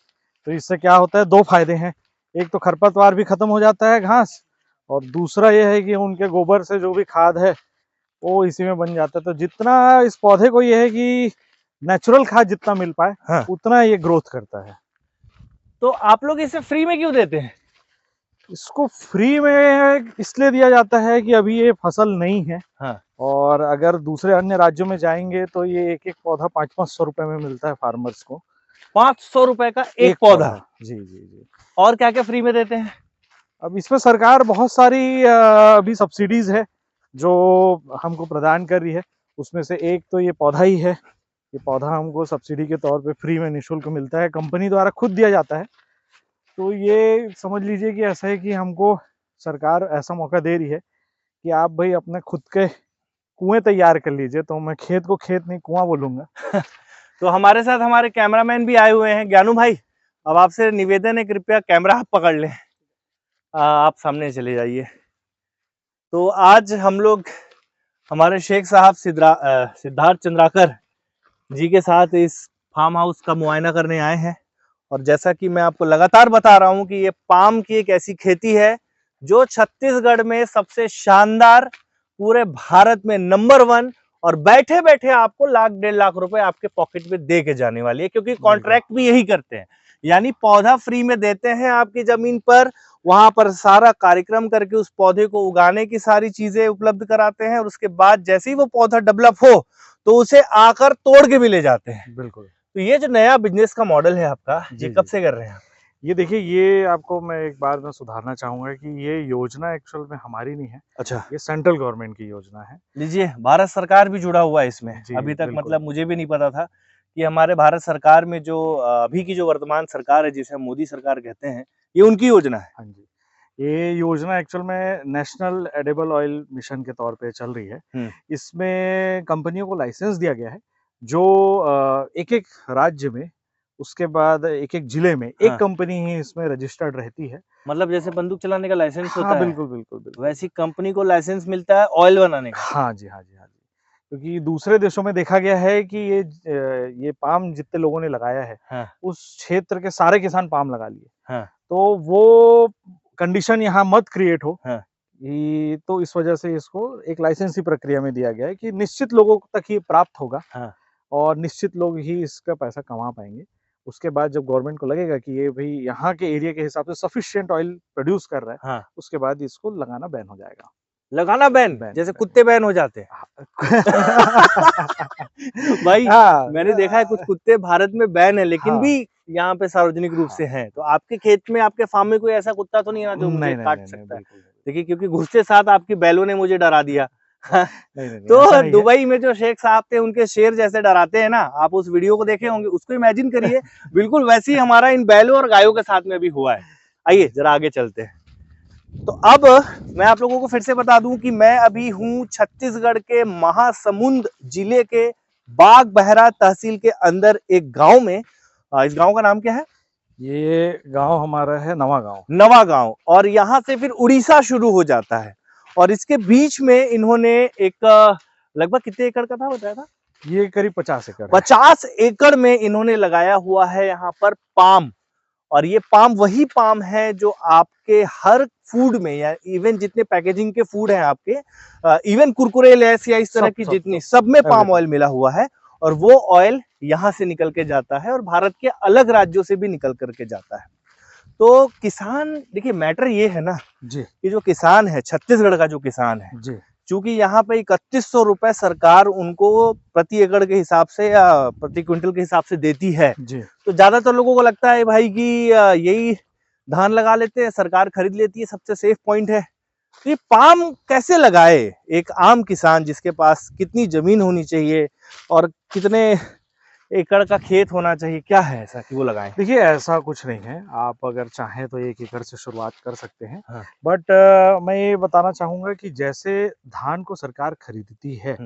तो इससे क्या होता है, 2 फायदे हैं। एक तो खरपतवार भी खत्म हो जाता है, घास, और दूसरा ये है कि उनके गोबर से जो भी खाद है वो इसी में बन जाता है। तो जितना इस पौधे को ये है कि नेचुरल खाद जितना मिल पाए, हाँ। उतना ये ग्रोथ करता है। तो आप लोग इसे फ्री में क्यों देते हैं? इसको फ्री में इसलिए दिया जाता है कि अभी ये फसल नहीं है। हाँ। और अगर दूसरे अन्य राज्यों में जाएंगे तो ये एक एक पौधा 500-500 रुपए में मिलता है फार्मर्स को। 500 रुपए का एक पौधा? जी जी जी। और क्या क्या फ्री में देते हैं? अब इसमें सरकार बहुत सारी अभी सब्सिडीज है जो हमको प्रदान कर रही है। उसमें से एक तो ये पौधा ही है। ये पौधा हमको सब्सिडी के तौर पे फ्री में निःशुल्क मिलता है, कंपनी द्वारा खुद दिया जाता है। तो ये समझ लीजिए कि ऐसा है कि हमको सरकार ऐसा मौका दे रही है कि आप भाई अपने खुद के कुएं तैयार कर लीजिए। तो मैं खेत को खेत नहीं कुआं बोलूंगा। तो हमारे साथ हमारे कैमरामैन भी आए हुए हैं। ज्ञानू भाई, अब आपसे निवेदन है, कृपया कैमरा आप पकड़ लें, आप सामने चले जाइए। तो आज हम लोग हमारे शेख साहब सिद्धार्थ चंद्राकर जी के साथ इस फार्म हाउस का मुआयना करने आए हैं। और जैसा कि मैं आपको लगातार बता रहा हूं कि ये पाम की एक ऐसी खेती है जो छत्तीसगढ़ में सबसे शानदार, पूरे भारत में नंबर 1, और बैठे बैठे आपको लाख 1.5 लाख रुपए आपके पॉकेट में दे के जाने वाली है, क्योंकि कॉन्ट्रैक्ट भी यही करते हैं। यानी पौधा फ्री में देते हैं आपकी जमीन पर, वहां पर सारा कार्यक्रम करके उस पौधे को उगाने की सारी चीजें उपलब्ध कराते हैं, और उसके बाद जैसे ही वो पौधा डेवलप हो तो उसे आकर तोड़ के भी ले जाते हैं। बिल्कुल। तो ये जो नया बिजनेस का मॉडल है आपका, ये कब से कर रहे हैं आप? ये देखिए, ये आपको मैं एक बार में सुधारना चाहूंगा कि ये योजना एक्चुअल में हमारी नहीं है। अच्छा, ये सेंट्रल गवर्नमेंट की योजना है। लीजिए, भारत सरकार भी जुड़ा हुआ है इसमें। अभी तक मतलब मुझे भी नहीं पता था कि हमारे भारत सरकार में जो अभी की जो वर्तमान सरकार है, जिसे हम मोदी सरकार कहते हैं, ये उनकी योजना है। हाँ जी, ये योजना एक्चुअल में नेशनल एडिबल ऑयल मिशन के तौर पे चल रही है। इसमें कंपनियों को लाइसेंस दिया गया है, जो एक एक राज्य में, उसके बाद एक एक जिले में एक कंपनी ही इसमें रजिस्टर्ड रहती है। मतलब जैसे बंदूक चलाने का लाइसेंस होता हाँ, है, बिल्कुल बिल्कुल बिल्कुल, वैसी कंपनी को लाइसेंस मिलता है ऑयल बनाने का। हाँ जी, हाँ जी, हाँ जी। क्योंकि दूसरे देशों में देखा गया है कि ये पाम जितने लोगों ने लगाया है, उस क्षेत्र के सारे किसान पाम लगा लिए। तो वो कंडीशन यहाँ मत क्रिएट हो। तो इस वजह से इसको एक लाइसेंसी प्रक्रिया में दिया गया है कि निश्चित लोगों तक ही प्राप्त होगा, और निश्चित लोग ही इसका पैसा कमा पाएंगे। उसके बाद जब गवर्नमेंट को लगेगा कि ये भाई यहाँ के एरिया के हिसाब से सफिशिएंट ऑयल प्रोड्यूस कर रहा है, उसके बाद इसको लगाना बैन हो जाएगा। लगाना बैन, जैसे कुत्ते बैन हो जाते हैं। भाई, मैंने देखा है कुछ कुत्ते भारत में बैन है, लेकिन भी यहाँ पे सार्वजनिक रूप से हैं। तो आपके खेत में, आपके फार्म में कोई ऐसा कुत्ता तो नहीं है जो मुझे काट सकता है? देखिए, क्योंकि घुस के साथ आपकी बैलों ने मुझे डरा दिया। तो दुबई में जो शेख साहब थे, उनके शेर जैसे डराते हैं ना, आप उस वीडियो को देखे होंगे, उसको इमेजिन करिए। बिल्कुल वैसे ही हमारा इन बैलों और गायों के साथ में भी हुआ है। आइए जरा आगे चलते हैं। तो अब मैं आप लोगों को फिर से बता दूं कि मैं अभी हूं छत्तीसगढ़ के महासमुंद जिले के बागबहरा तहसील के अंदर एक गांव में। इस गांव का नाम क्या है? ये गांव हमारा है नवा गांव। नवा गांव, और यहाँ से फिर उड़ीसा शुरू हो जाता है, और इसके बीच में इन्होंने एक लगभग कितने एकड़ का था बताया था? ये करीब 50 एकड़। 50 एकड़ में इन्होंने लगाया हुआ है यहाँ पर पाम। और ये पाम वही पाम है जो आपके हर फूड में, या इवन जितने पैकेजिंग के फूड हैं आपके, इवन कुरकुरे, लेस या इस तरह की जितनी, सब में पाम ऑयल मिला हुआ है। और वो ऑयल यहाँ से निकल के जाता है और भारत के अलग राज्यों से भी निकल करके जाता है। तो किसान, देखिए मैटर ये है ना जी, कि जो किसान है, छत्तीसगढ़ का जो किसान है जी, चूंकि यहाँ पे 3100 रुपए सरकार उनको प्रति एकड़ के हिसाब से या प्रति क्विंटल के हिसाब से देती है जी। तो ज्यादातर लोगों को लगता है भाई कि यही धान लगा लेते हैं, सरकार खरीद लेती है, सबसे सेफ पॉइंट है। तो ये पाम कैसे लगाए एक आम किसान, जिसके पास कितनी जमीन होनी चाहिए और कितने एकड़ का खेत होना चाहिए, क्या है ऐसा कि वो लगाएं? देखिए, ऐसा कुछ नहीं है। आप अगर चाहें तो 1 एकड़ से शुरुआत कर सकते हैं। बट मैं ये बताना चाहूंगा कि जैसे धान को सरकार खरीदती है,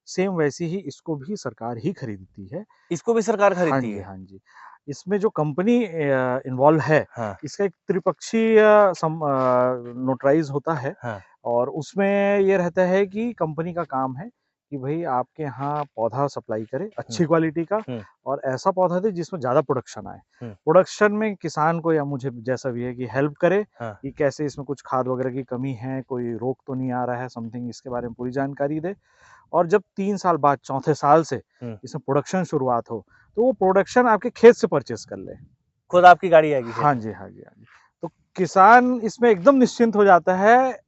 सेम वैसी ही इसको भी सरकार ही खरीदती है। इसको भी सरकार खरीदती है? हाँ जी। इसमें जो कंपनी इन्वॉल्व है, इसका एक त्रिपक्षीय नोटराइज होता है। और उसमें ये रहता है कि कंपनी का काम है कि भाई आपके यहाँ पौधा सप्लाई करे अच्छी क्वालिटी का, और ऐसा पौधा दे जिसमें ज्यादा प्रोडक्शन आए। प्रोडक्शन में किसान को या मुझे जैसा भी है कि हेल्प करे कि कैसे इसमें कुछ खाद वगैरह की कमी है, कोई रोग तो नहीं आ रहा है, समथिंग इसके बारे में पूरी जानकारी दे। और जब 3 साल बाद, चौथे साल से इसमें प्रोडक्शन शुरुआत हो, तो वो प्रोडक्शन आपके खेत से परचेस कर ले, खुद आपकी गाड़ी आएगी। हाँ जी, हाँ जी, हाँ जी। तो किसान इसमें एकदम निश्चिंत हो जाता है,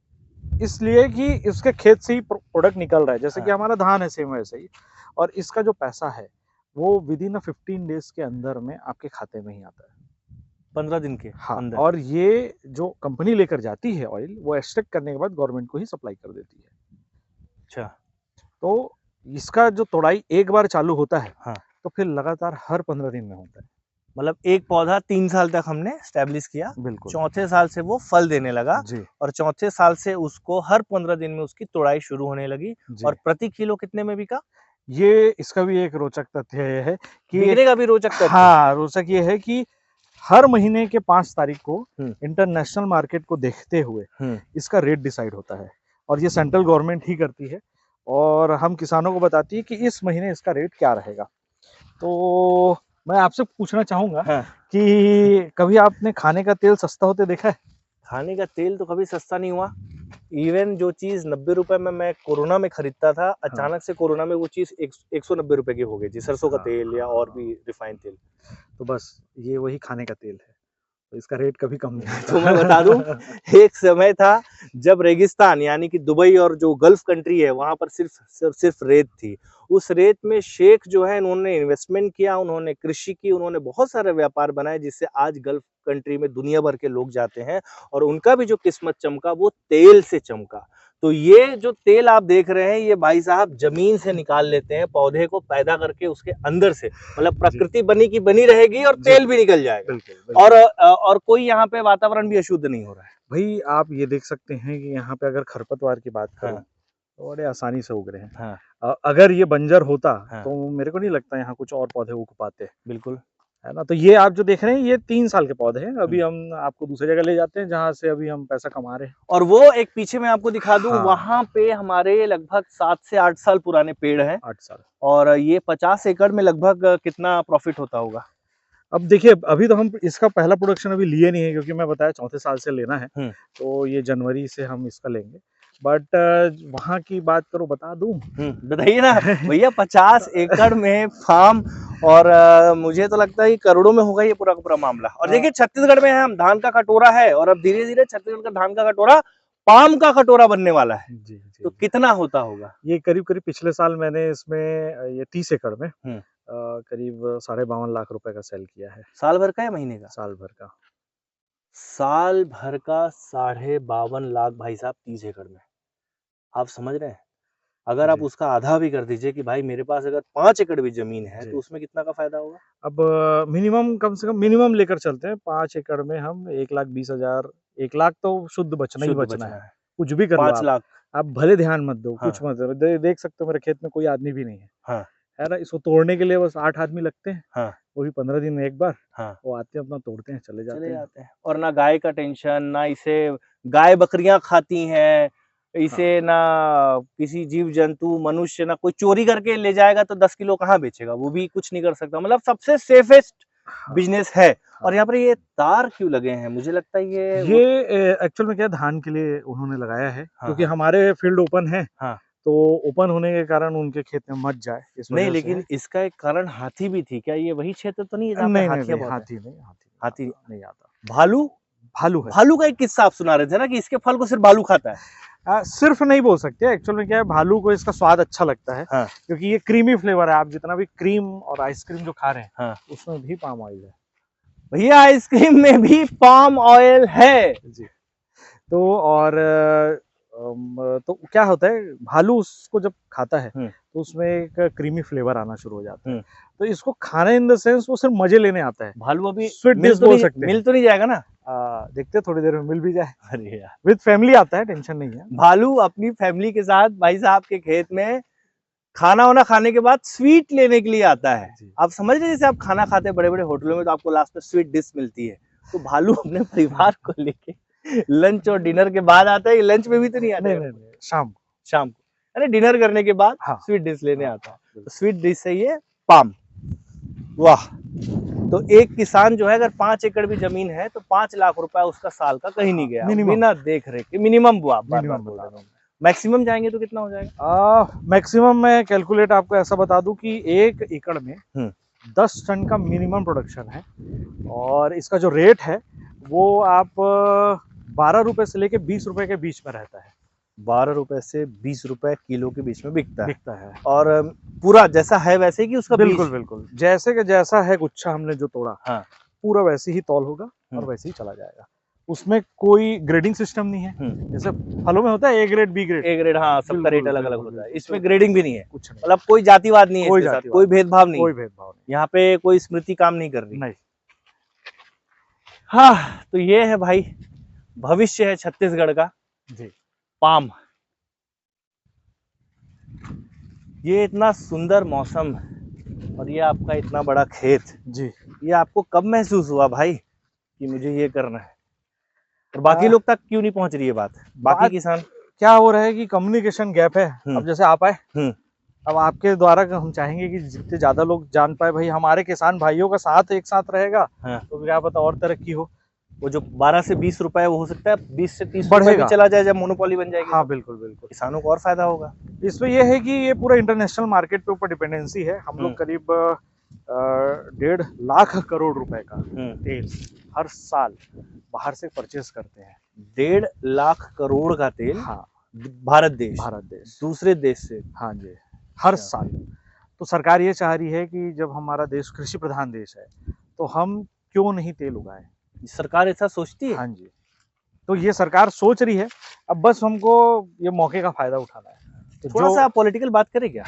इसलिए कि इसके खेत से ही प्रोडक्ट निकल रहा है। जैसे कि हमारा धान है, सेम वैसे ही। और इसका जो पैसा है वो विदिन 15 डेज के अंदर में आपके खाते में ही आता है। 15 दिन के हाँ, अंदर। और ये जो कंपनी लेकर जाती है ऑयल, वो एक्सट्रैक्ट करने के बाद गवर्नमेंट को ही सप्लाई कर देती है। अच्छा। तो इसका जो तोड़ाई एक बार चालू होता है, हाँ। तो फिर लगातार हर 15 दिन में होता है। मतलब एक पौधा 3 साल तक हमने स्टैब्लिश किया, बिल्कुल। चौथे साल से वो फल देने लगा जी, और चौथे साल से उसको हर 15 दिन में उसकी तोड़ाई शुरू होने लगी। जी। और प्रति किलो कितने में बिका? ये इसका भी एक रोचक तथ्य ये है कि बिकने का भी रोचक तथ्य। हाँ, रोचक ये है कि हर महीने के 5 तारीख को इंटरनेशनल मार्केट को देखते हुए इसका रेट डिसाइड होता है, और ये सेंट्रल गवर्नमेंट ही करती है, और हम किसानों को बताती है कि इस महीने इसका रेट क्या रहेगा। तो मैं आपसे पूछना चाहूंगा हाँ। कि कभी आपने खाने का तेल सस्ता होते देखा है? खाने का तेल तो कभी सस्ता नहीं हुआ। इवन जो चीज 90 रुपए में मैं कोरोना में खरीदता था, अचानक से कोरोना में वो चीज 190 रुपए की हो गई थी, सरसों का तेल या और भी रिफाइंड तेल। तो बस ये वही खाने का तेल है, तो इसका रेट कभी कम नहीं तो मैं बता दूं, एक समय था जब रेगिस्तान यानी कि दुबई और जो गल्फ कंट्री है वहां पर सिर्फ रेत थी। उस रेत में शेख जो है उन्होंने इन्वेस्टमेंट किया, उन्होंने कृषि की, उन्होंने बहुत सारे व्यापार बनाए, जिससे आज गल्फ कंट्री में दुनिया भर के लोग जाते हैं और उनका भी जो किस्मत चमका वो तेल से चमका। तो ये जो तेल आप देख रहे हैं ये भाई साहब जमीन से निकाल लेते हैं, पौधे को पैदा करके उसके अंदर से, मतलब प्रकृति बनी की बनी रहेगी और तेल भी निकल जाएगा। बिल्कुल। और कोई यहाँ पे वातावरण भी अशुद्ध नहीं हो रहा है। भाई आप ये देख सकते हैं कि यहाँ पे अगर खरपतवार की बात करूं, हाँ। तो बड़े आसानी से उग रहे हैं। हाँ। अगर ये बंजर होता हाँ। तो मेरे को नहीं लगता यहाँ कुछ और पौधे उग पाते, बिल्कुल। है ना। तो ये आप जो देख रहे हैं ये 3 साल के पौधे हैं। अभी हम आपको दूसरी जगह ले जाते हैं जहाँ से अभी हम पैसा कमा रहे हैं। और वो एक पीछे मैं आपको दिखा दूं, हाँ। वहां पे हमारे लगभग 7 से 8 साल पुराने पेड़ हैं 8 साल। और ये 50 एकड़ में लगभग कितना प्रॉफिट होता होगा? अब देखिए, अभी तो हम इसका पहला प्रोडक्शन अभी लिए नहीं है, क्योंकि मैं बताया चौथे साल से लेना है, तो ये जनवरी से हम इसका लेंगे। बट वहाँ की बात करो, बता दूं? बताइए ना भैया। 50 एकड़ में फार्म, और मुझे तो लगता है कि करोड़ों में होगा ये पूरा का पूरा मामला। और देखिए छत्तीसगढ़ में हम धान का कटोरा है और अब धीरे धीरे छत्तीसगढ़ का धान का कटोरा पाम का कटोरा बनने वाला है। जी, तो कितना होता होगा? ये करीब पिछले साल मैंने इसमें ये 30 एकड़ में करीब 52.5 लाख रुपए का सेल किया है। साल भर का या महीने का? साल भर का। साल भर का 52.5 लाख भाई साहब 30 एकड़ में। आप समझ रहे हैं? अगर आप उसका आधा भी कर दीजिए कि भाई मेरे पास अगर 5 एकड़ भी जमीन है तो उसमें कितना का फायदा होगा? अब मिनिमम, कम से कम मिनिमम लेकर चलते हैं, 5 एकड़ में हम 1,20,000, 1 लाख तो शुद्ध बचना ही बचना है। कुछ भी कर लो 5 लाख। आप भले ध्यान मत दो, हाँ। कुछ मत देख सकते हो मेरे खेत में कोई आदमी भी नहीं है। हाँ। है ना। इसको तोड़ने के लिए बस 8 आदमी लगते हैं। हाँ। वो भी 15 दिन में एक बार। हाँ। वो आते हैं, अपना तोड़ते हैं, चले जाते हैं। और ना गाय का टेंशन, ना इसे गाय बकरियां खाती हैं, इसे ना किसी जीव जंतु मनुष्य, ना कोई चोरी करके ले जाएगा तो 10 किलो कहाँ बेचेगा, वो भी कुछ नहीं कर सकता। मतलब सबसे सेफेस्ट बिजनेस है। और यहाँ पर ये तार क्यों लगे हैं? मुझे लगता है ये एक्चुअल में क्या है, धान के लिए उन्होंने लगाया है। क्योंकि हमारे फील्ड ओपन है, तो ओपन होने के कारण उनके खेत में मत जाए, इस वजह नहीं, से लेकिन इसका एक कारण हाथी भी थी क्या? ये वही क्षेत्र तो नहीं है जहाँ पे नहीं, हाथियां बहुत हाथी हैं? नहीं, नहीं आता। भालू? भालू है। भालू का एक किस्सा आप सुना रहे थे ना कि इसके फल को सिर्फ भालू खाता है। सिर्फ नहीं बोल सकते, एक्चुअल में क्या है, भालू को इसका स्वाद अच्छा लगता है। क्योंकि ये क्रीमी फ्लेवर है। आप जितना भी क्रीम और आइसक्रीम जो खा रहे हैं, उसमें भी पाम ऑयल है। भैया आइसक्रीम में भी पाम ऑयल है जी। तो और तो क्या होता है, भालू उसको जब खाता है तो उसमें एक क्रीमी फ्लेवर आना शुरू हो जाता है। तो इसको खाने इन द सेंस वो सिर्फ मजे लेने आता है। भालू अभी स्वीट डिश बोल सकते हैं। मिल तो नहीं जाएगा ना? देखते थोड़ी देर में मिल भी जाए। अरे यार, विद फैमिली आता है, टेंशन नहीं है। भालू अपनी फैमिली के साथ भाई साहब के खेत में खाना वाना खाने के बाद स्वीट लेने के लिए आता है। आप समझ रहे हैं, जैसे आप खाना खाते हैं बड़े बड़े होटलों में तो आपको लास्ट में स्वीट डिश मिलती है, तो भालू अपने परिवार को लेके लंच और डिनर के बाद आता है। लंच में भी तो नहीं आता है, नहीं, शाम को, अरे डिनर करने के बाद स्वीट डिश लेने आता है। तो स्वीट डिश है ये पाम। वाह। तो एक किसान जो है अगर 5 एकड़ भी जमीन है तो 5 लाख रुपया उसका साल का कहीं नहीं गया, बिना देख रेख के। मिनिमम वो आप बार-बार बोल रहे हैं। मैक्सिमम जाएंगे तो कितना हो जाएगा? मैक्सिमम मैं कैलकुलेट आपको ऐसा बता दूं कि 1 एकड़ में 10 टन का मिनिमम प्रोडक्शन है। और इसका जो रेट है वो आप 12 रुपए से लेके 20 रुपए के बीच में रहता है। 12 रुपए से 20 रुपए किलो के बीच में बिकता है। और पूरा जैसा है वैसे कि उसका बिल्कुल जैसे का जैसा है गुच्छा हमने जो तोड़ा, पूरा वैसे ही तौल होगा और वैसे ही चला जाएगा। उसमें कोई ग्रेडिंग सिस्टम नहीं है, जैसे फलों में होता है A grade B grade. A grade, हाँ, सबका रेट अलग अलग होता है, इसमें ग्रेडिंग भी नहीं है, कुछ नहीं, मतलब कोई जातिवाद नहीं है, कोई इसके साथ जातिवाद कोई भेदभाव नहीं, कोई भेदभाव नहीं, यहाँ पे कोई स्मृति काम नहीं कर रही। नहीं। हाँ, तो ये है भाई भविष्य है छत्तीसगढ़ का जी। पाम। ये इतना सुंदर मौसम और ये आपका इतना बड़ा खेत जी। ये आपको कब महसूस हुआ भाई कि मुझे ये करना है, और बाकी लोग तक क्यों नहीं पहुंच रही है बात? बाकी किसान क्या हो रहा है कि कम्युनिकेशन गैप है। अब जैसे आप आए, अब आपके द्वारा हम चाहेंगे कि जितने ज्यादा लोग जान पाए, भाई हमारे किसान भाइयों का साथ एक साथ रहेगा, तो क्या पता और तरक्की हो। वो जो 12 से 20 रुपए वो हो सकता है 20 से 30 बढ़ेगा, रुपए भी चला जाए जब मोनोपोली बन जाएगी। हाँ बिल्कुल बिल्कुल, किसानों को और फायदा होगा। इसमें यह है कि ये पूरा इंटरनेशनल मार्केट पे ऊपर डिपेंडेंसी है। हम लोग करीब 1.5 लाख करोड़ रुपए का तेल हर साल बाहर से परचेज करते हैं। 1.5 लाख करोड़ का तेल, हाँ, भारत देश दूसरे देश से, हाँ जी, हर साल। तो सरकार ये चाह रही है कि जब हमारा देश कृषि प्रधान देश है तो हम क्यों नहीं तेल उगाएं। सरकार ऐसा सोचती है? हाँ जी, तो ये सरकार सोच रही है, अब बस हमको ये मौके का फायदा उठाना है। तो थोड़ा सा पॉलिटिकल बात करें क्या?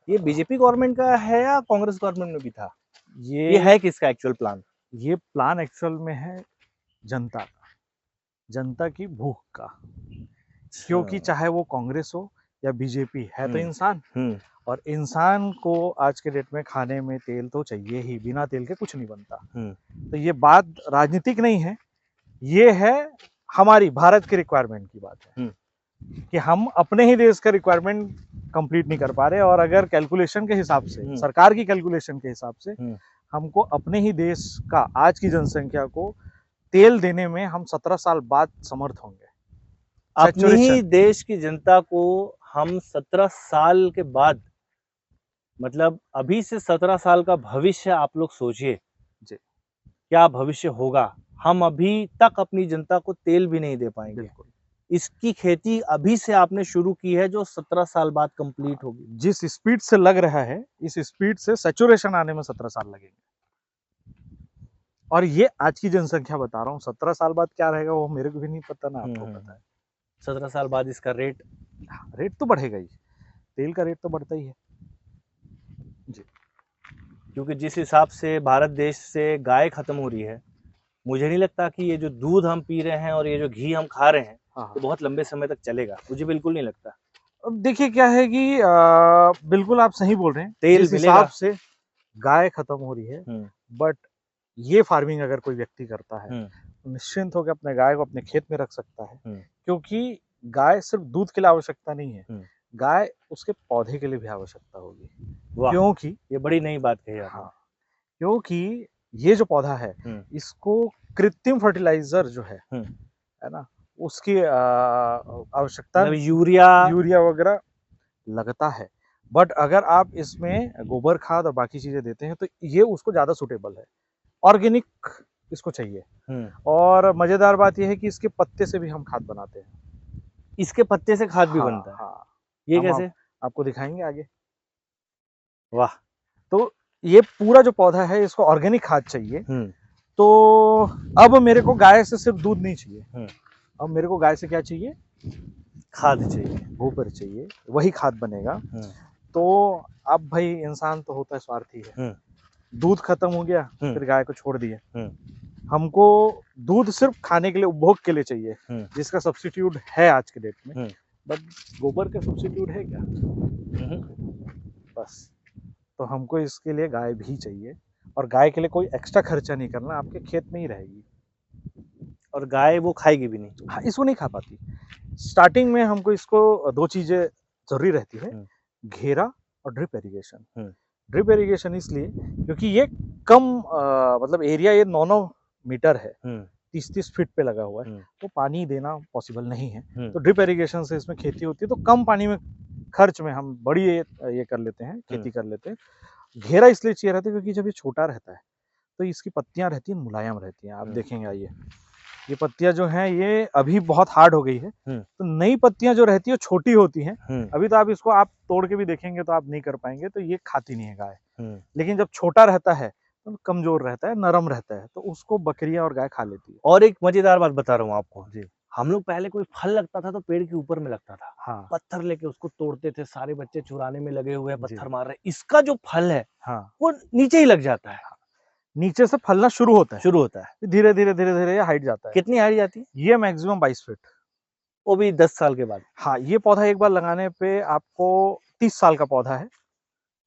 ये बीजेपी गवर्नमेंट का है या कांग्रेस गवर्नमेंट में भी था? ये है किसका एक्चुअल प्लान? ये प्लान एक्चुअल में है जनता का, जनता की भूख का। क्योंकि चाहे वो कांग्रेस हो या बीजेपी, है तो इंसान, और इंसान को आज के डेट में खाने में तेल तो चाहिए ही, बिना तेल के कुछ नहीं बनता। तो ये बात राजनीतिक नहीं है, ये है हमारी भारत के रिक्वायरमेंट की बात है कि हम अपने ही देश का रिक्वायरमेंट कंप्लीट नहीं कर पा रहे, और अगर कैलकुलेशन के हिसाब से, सरकार की कैलकुलेशन के हिसाब से, हमको अपने ही देश का आज की जनसंख्या को तेल देने में हम 17 साल बाद समर्थ होंगे। अपने ही देश की जनता को हम 17 साल के बाद, मतलब अभी से 17 साल का भविष्य आप लोग सोचिए क्या भविष्य होगा। हम अभी तक अपनी जनता को तेल भी नहीं दे पाएंगे। इसकी खेती अभी से आपने शुरू की है जो 17 साल बाद कंप्लीट होगी। जिस स्पीड से लग रहा है, इस स्पीड से सैचुरेशन आने में 17 साल लगेंगे। और ये आज की जनसंख्या बता रहा हूँ, 17 साल बाद क्या रहेगा वो मेरे को भी नहीं पता, ना आपको पता है। 17 साल बाद इसका रेट तो बढ़ेगा ही, तेल का रेट तो बढ़ता ही है जी। क्योंकि जिस हिसाब से भारत देश से गाय खत्म हो रही है, मुझे नहीं लगता कि ये जो दूध हम पी रहे हैं और ये जो घी हम खा रहे हैं तो बहुत लंबे समय तक चलेगा, मुझे बिल्कुल नहीं लगता। अब देखिए क्या है कि बिल्कुल आप सही बोल रहे हैं, तेल इस हिसाब से गाय खत्म हो रही है, बट ये फार्मिंग अगर कोई व्यक्ति करता है तो निश्चिंत होकर अपने गाय को अपने खेत में रख सकता है। क्योंकि गाय सिर्फ दूध के लिए आवश्यकता नहीं है, गाय उसके पौधे के लिए भी आवश्यकता होगी। क्योंकि ये बड़ी नई बात कही आपने। हाँ, क्योंकि ये जो पौधा है इसको कृत्रिम फर्टिलाइजर जो है ना, उसकी आवश्यकता, यूरिया वगैरह लगता है। बट अगर आप इसमें गोबर खाद और बाकी चीजें देते हैं तो ये उसको ज्यादा सुटेबल है। ऑर्गेनिक इसको चाहिए। और मजेदार बात यह है कि इसके पत्ते से भी हम खाद बनाते हैं। इसके पत्ते से खाद भी बनता है? हाँ। ये कैसे? आपको दिखाएंगे आगे। वाह। तो ये पूरा जो पौधा है इसको ऑर्गेनिक खाद चाहिए। तो अब मेरे को गाय से सिर्फ दूध नहीं चाहिए, अब मेरे को गाय से क्या चाहिए? खाद चाहिए, गोबर चाहिए, वही खाद बनेगा। तो अब भाई इंसान तो होता है स्वार्थी है, दूध खत्म हो गया फिर गाय को छोड़ दिया। हमको दूध सिर्फ खाने के लिए, उपभोग के लिए चाहिए, जिसका सब्स्टिट्यूट है आज के डेट में, बट गोबर का सब्स्टिट्यूट है क्या? बस। तो हमको इसके लिए गाय भी चाहिए, और गाय के लिए कोई एक्स्ट्रा खर्चा नहीं करना, आपके खेत में ही रहेगी। और गाय वो खाएगी भी नहीं? हाँ, इसको नहीं खा पाती। स्टार्टिंग में हमको इसको 2 चीजें जरूरी रहती है, घेरा और ड्रिप इरिगेशन। ड्रिप इरिगेशन इसलिए क्योंकि ये कम मतलब एरिया ये 9-9 मीटर है, 30-30 फीट पे लगा हुआ है, तो पानी देना पॉसिबल नहीं है। तो ड्रिप इरिगेशन से इसमें खेती होती है, तो कम पानी में, खर्च में हम बड़ी ये कर लेते हैं, खेती कर लेते हैं। घेरा इसलिए चाहिए रहता है क्योंकि जब ये छोटा रहता है तो इसकी पत्तियां रहती हैं, मुलायम रहती हैं। आप देखेंगे, आइए, ये पत्तियां जो हैं ये अभी बहुत हार्ड हो गई है, तो नई पत्तियां जो रहती है छोटी होती हैं। अभी तो आप इसको आप तोड़ के भी देखेंगे तो आप नहीं कर पाएंगे, तो ये खाती नहीं है गाय। लेकिन जब छोटा रहता है कमजोर रहता है, नरम रहता है, तो उसको बकरियां और गाय खा लेती है। और एक मजेदार बात बता रहा हूँ आपको जी। हम लोग पहले कोई फल लगता था तो पेड़ के ऊपर में लगता था हाँ। पत्थर लेके उसको तोड़ते थे सारे बच्चे चुराने में लगे हुए हैं जी। पत्थर मार रहे हैं। इसका जो फल है हाँ। वो नीचे ही लग जाता है नीचे से फलना शुरू होता है, शुरू होता है धीरे धीरे धीरे धीरे हाइट जाता है। कितनी हाइट जाती है ये मैक्सिमम 22 फीट। वो भी 10 साल के बाद हाँ, ये पौधा एक बार लगाने पे आपको 30 साल का पौधा है।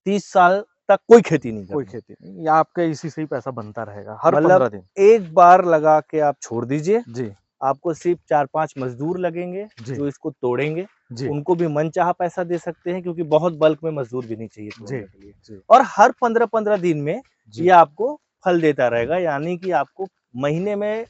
30 साल तक कोई खेती नहीं कोई करनी खेती नहीं, या आपका इसी से ही पैसा बनता रहेगा हर मतलब 15 दिन। एक बार लगा के आप छोड़ दीजिए जी। आपको सिर्फ 4-5 मजदूर लगेंगे जी। जो इसको तोड़ेंगे जी। उनको भी मनचाहा पैसा दे सकते हैं क्योंकि बहुत बल्क में मजदूर भी नहीं चाहिए जी। तोड़ने के लिए जी। और हर 15-15 दिन में जी। ये आपको फल देता रहेगा यानी कि आपको महीने में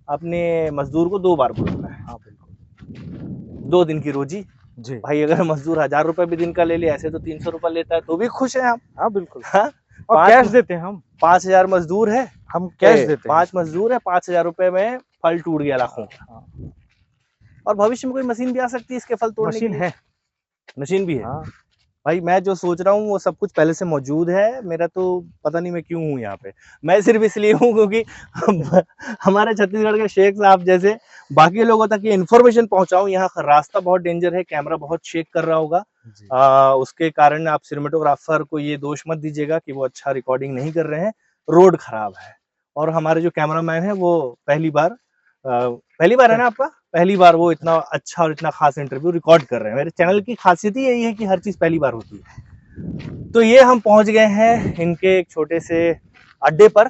अपने मजदूर को 2 बार बुलाना है हाँ बिल्कुल। 2 दिन की रोजी जी। भाई अगर मजदूर 1000 रुपए भी दिन का ले ले ऐसे तो 300 रुपए लेता है तो भी खुश है हम हाँ बिल्कुल। हाँ और पाँच- कैश देते हैं हम 5000 मजदूर है हम कैश देते हैं। 5 मजदूर है 5000 रुपए में फल टूट गया लाखों हाँ। और भविष्य में कोई मशीन भी आ सकती है इसके फल तोड़ने के मशीन लिए है। मशीन भी है हाँ। भाई मैं जो सोच रहा हूँ वो सब कुछ पहले से मौजूद है मेरा तो पता नहीं मैं क्यों हूँ यहाँ पे मैं सिर्फ इसलिए हूँ क्योंकि हमारे छत्तीसगढ़ के शेख साहब जैसे बाकी लोगों तक ये इन्फॉर्मेशन पहुंचाऊं यहाँ का रास्ता बहुत डेंजर है कैमरा बहुत शेक कर रहा होगा जी। उसके कारण आप सिनेमेटोग्राफर को ये दोष मत दीजिएगा कि वो अच्छा रिकॉर्डिंग नहीं कर रहे हैं रोड खराब है और हमारे जो कैमरामैन है वो पहली बार है ना आपका पहली बार वो इतना अच्छा और इतना खास इंटरव्यू रिकॉर्ड कर रहे हैं मेरे चैनल की खासियत ही यही है कि हर चीज पहली बार होती है तो ये हम पहुंच गए हैं इनके एक छोटे से अड्डे पर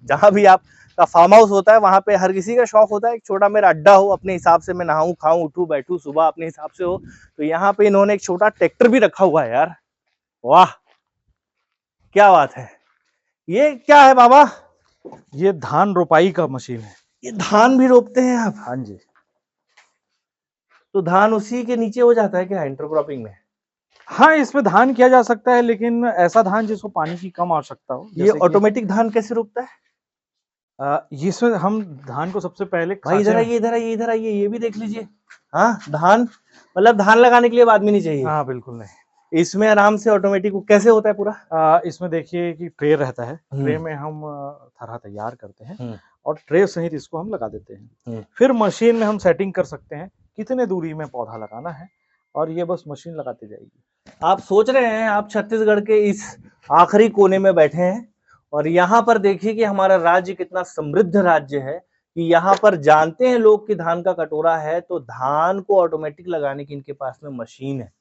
जहां भी आपका फार्म हाउस होता है वहां पे हर किसी का शौक होता है एक छोटा मेरा अड्डा हो अपने हिसाब से मैं नहाऊं खाऊं उठूं बैठूं सुबह अपने हिसाब से हो तो यहाँ पे इन्होंने एक छोटा ट्रैक्टर भी रखा हुआ है यार वाह क्या बात है ये क्या है बाबा ये धान रोपाई का मशीन है। ये धान भी रोपते हैं आप हाँ जी। तो धान उसी के नीचे हो जाता है क्या इंटरक्रॉपिंग में हाँ, इसमें धान किया जा सकता है लेकिन ऐसा धान जिसको पानी की कम आवश्यकता हो। ये ऑटोमेटिक धान कैसे रोकता है इसमें हम धान को सबसे पहले भाई इधर आइए इधर आइए इधर आइए ये भी देख लीजिए हाँ धान मतलब धान लगाने के लिए आदमी नहीं चाहिए हाँ बिल्कुल नहीं इसमें आराम से ऑटोमेटिक कैसे होता है पूरा इसमें देखिए कि ट्रे रहता है ट्रे में हम थरा तैयार करते हैं और ट्रे सहित इसको हम लगा देते हैं फिर मशीन में हम सेटिंग कर सकते हैं कितने दूरी में पौधा लगाना है और ये बस मशीन लगाती जाएगी। आप सोच रहे हैं आप छत्तीसगढ़ के इस आखिरी कोने में बैठे हैं और यहाँ पर देखिए कि हमारा राज्य कितना समृद्ध राज्य है कि यहाँ पर जानते हैं लोग कि धान का कटोरा है तो धान को ऑटोमेटिक लगाने की इनके पास में मशीन है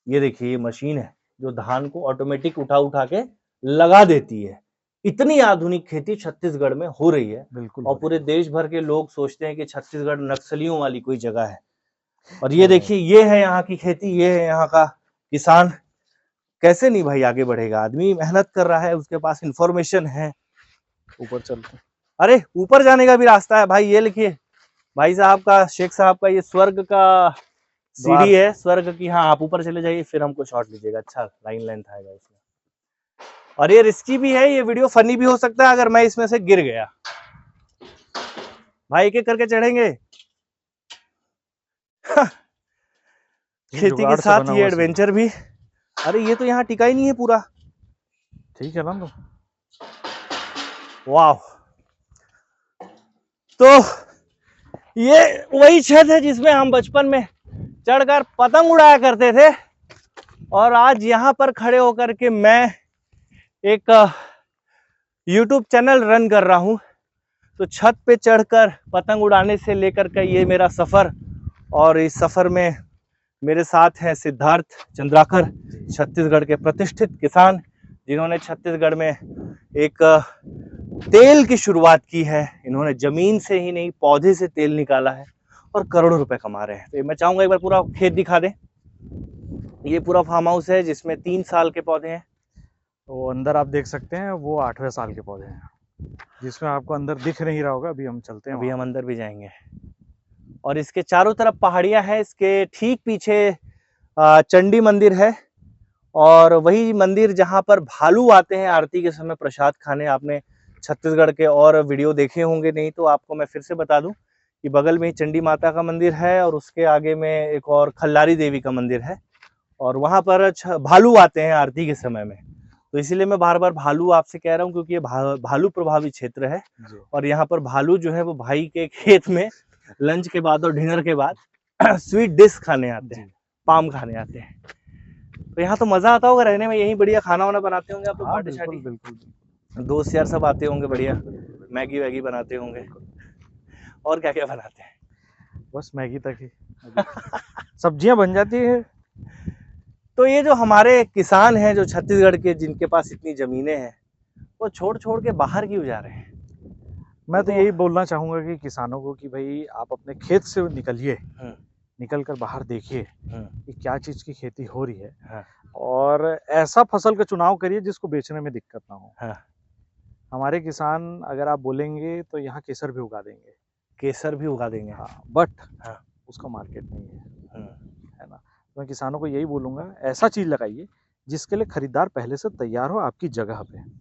ये देखिए ये मशीन है जो धान को ऑटोमेटिक उठा उठा के लगा देती है इतनी आधुनिक खेती छत्तीसगढ़ में हो रही है बिल्कुल और पूरे देश भर के लोग सोचते हैं कि छत्तीसगढ़ नक्सलियों वाली कोई जगह है और ये देखिए ये है यहाँ की खेती ये है यहाँ का किसान कैसे नहीं भाई आगे बढ़ेगा आदमी मेहनत कर रहा है उसके पास इंफॉर्मेशन है ऊपर चलते अरे ऊपर जाने का भी रास्ता है भाई ये लिखिए भाई साहब का शेख साहब का ये स्वर्ग का सीढ़ी है स्वर्ग की हाँ आप ऊपर चले जाइए फिर हमको शॉट लीजिएगा अच्छा लाइन लेंथ आएगा इसमें और ये रिस्की भी है ये वीडियो फनी भी हो सकता है अगर मैं इसमें से गिर गया भाई एक एक करके चढ़ेंगे खेती के साथ ये एडवेंचर भी अरे ये तो यहाँ टिका ही नहीं है पूरा ठीक है ना वाह तो ये वही छत है जिसमें हम बचपन में चढ़कर पतंग उड़ाया करते थे और आज यहाँ पर खड़े होकर के मैं एक YouTube चैनल रन कर रहा हूँ तो छत पे चढ़कर पतंग उड़ाने से लेकर के ये मेरा सफर और इस सफर में मेरे साथ हैं सिद्धार्थ चंद्राकर छत्तीसगढ़ के प्रतिष्ठित किसान जिन्होंने छत्तीसगढ़ में एक तेल की शुरुआत की है इन्होंने जमीन से ही नहीं पौधे से तेल निकाला है और करोड़ों रुपए कमा रहे हैं तो मैं चाहूंगा एक बार पूरा खेत दिखा दें ये पूरा फार्म हाउस है जिसमें 3 साल के पौधे हैं तो अंदर आप देख सकते हैं वो 8वें साल के पौधे हैं जिसमें आपको अंदर दिख नहीं रहा होगा अभी हम चलते हैं अभी हम अंदर भी जाएंगे और इसके चारों तरफ पहाड़ियां हैं इसके ठीक पीछे चंडी मंदिर है और वही मंदिर जहां पर भालू आते हैं आरती के समय प्रसाद खाने आपने छत्तीसगढ़ के और वीडियो देखे होंगे नहीं तो आपको मैं फिर से बता दूं कि बगल में ही चंडी माता का मंदिर है और उसके आगे में एक और खल्लारी देवी का मंदिर है और वहां पर भालू आते हैं आरती के समय में तो इसीलिए मैं बार बार भालू आपसे कह रहा हूँ, क्योंकि ये भालू प्रभावित क्षेत्र है। और यहाँ पर भालू जो है वो भाई के खेत में लंच के बाद और डिनर के बाद स्वीट डिश खाने आते हैं, पाम खाने आते हैं। तो यहाँ तो मजा आता होगा रहने में, यही बढ़िया खाना वाना बनाते होंगे आप लोग? हाँ, पार्टी शार्टी, बिल्कुल। दोस्त यार सब आते होंगे, बढ़िया मैगी वैगी बनाते होंगे। और क्या क्या बनाते हैं? बस मैगी तक ही सब्जियां बन जाती है। तो ये जो हमारे किसान हैं जो छत्तीसगढ़ के, जिनके पास इतनी जमीनें हैं, वो छोड़ छोड़ के बाहर क्यों जा रहे हैं? मैं तो यही बोलना चाहूंगा कि किसानों को कि भाई आप अपने खेत से निकलिए, निकल कर बाहर देखिए कि क्या चीज की खेती हो रही है। हाँ। और ऐसा फसल का चुनाव करिए जिसको बेचने में दिक्कत ना हो। हाँ। हमारे किसान अगर आप बोलेंगे तो यहाँ केसर भी उगा देंगे। केसर भी उगा देंगे? हाँ, बट हाँ। उसका मार्केट नहीं है ना। तो मैं किसानों को यही बोलूंगा, ऐसा चीज लगाइए जिसके लिए खरीदार पहले से तैयार हो आपकी जगह पे।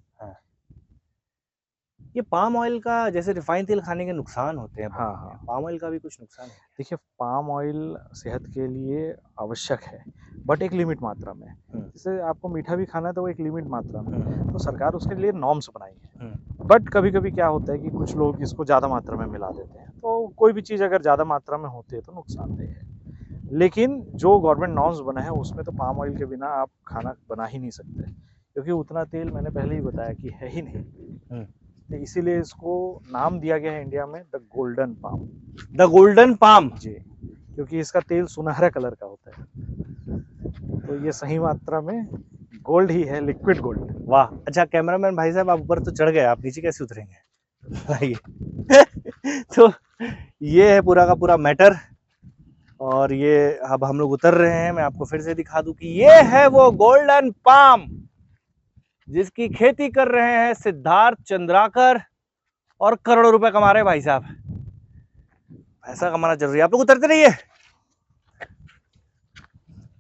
ये पाम ऑयल का, जैसे रिफाइंड तेल खाने के नुकसान होते हैं, हाँ। पाम ऑयल का भी कुछ नुकसान है? देखिए, पाम ऑयल सेहत के लिए आवश्यक है, बट एक लिमिट मात्रा में। जैसे आपको मीठा भी खाना है तो वो एक लिमिट मात्रा में, तो सरकार उसके लिए नॉर्म्स बनाई है। बट कभी कभी क्या होता है कि कुछ लोग इसको ज़्यादा मात्रा में मिला देते हैं, तो कोई भी चीज़ अगर ज़्यादा मात्रा में होती है तो नुकसानदेह है। लेकिन जो गवर्नमेंट नॉर्म्स बना है उसमें तो पाम ऑयल के बिना आप खाना बना ही नहीं सकते, क्योंकि उतना तेल मैंने पहले ही बताया कि है ही नहीं। तो इसीलिए इसको नाम दिया गया है इंडिया में the golden palm. The golden palm जी, क्योंकि इसका तेल सुनहरा कलर का होता है, तो ये सही मात्रा में गोल्ड ही है, लिक्विड गोल्ड। वाह, अच्छा कैमरामैन भाई साहब, आप ऊपर तो चढ़ गए, आप नीचे कैसे उतरेंगे? तो ये है पूरा का पूरा मैटर, और ये अब हम लोग उतर रहे हैं। मैं आपको फिर से दिखा दूं कि ये है वो गोल्डन पाम जिसकी खेती कर रहे हैं सिद्धार्थ चंद्राकर, और करोड़ों रुपए कमा रहे हैं भाई साहब। पैसा कमाना जरूरी है, आप लोग उतरते रहिए,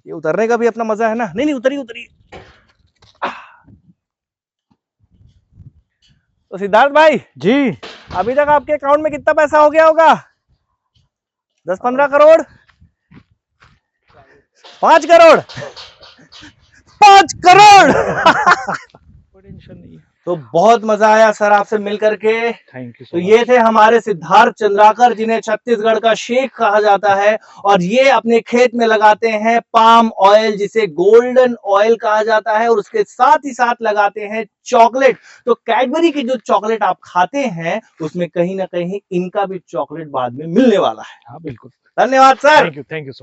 ये उतरने का भी अपना मजा है ना। नहीं उतरिए उतरिए। तो सिद्धार्थ भाई जी, अभी तक आपके अकाउंट में कितना पैसा हो गया होगा? 10-15 करोड़? 5 करोड़? 5 करोड़! टेंशन नहीं है। तो बहुत मजा आया सर आपसे मिल करके। Thank you. तो ये थे हमारे सिद्धार्थ चंद्राकर, जिन्हें छत्तीसगढ़ का शेख कहा जाता है, और ये अपने खेत में लगाते हैं पाम ऑयल, जिसे गोल्डन ऑयल कहा जाता है, और उसके साथ ही साथ लगाते हैं चॉकलेट। तो कैडबरी की जो चॉकलेट आप खाते हैं उसमें कहीं ना कहीं इनका भी चॉकलेट बाद में मिलने वाला है। हाँ, बिल्कुल। धन्यवाद सर। Thank you so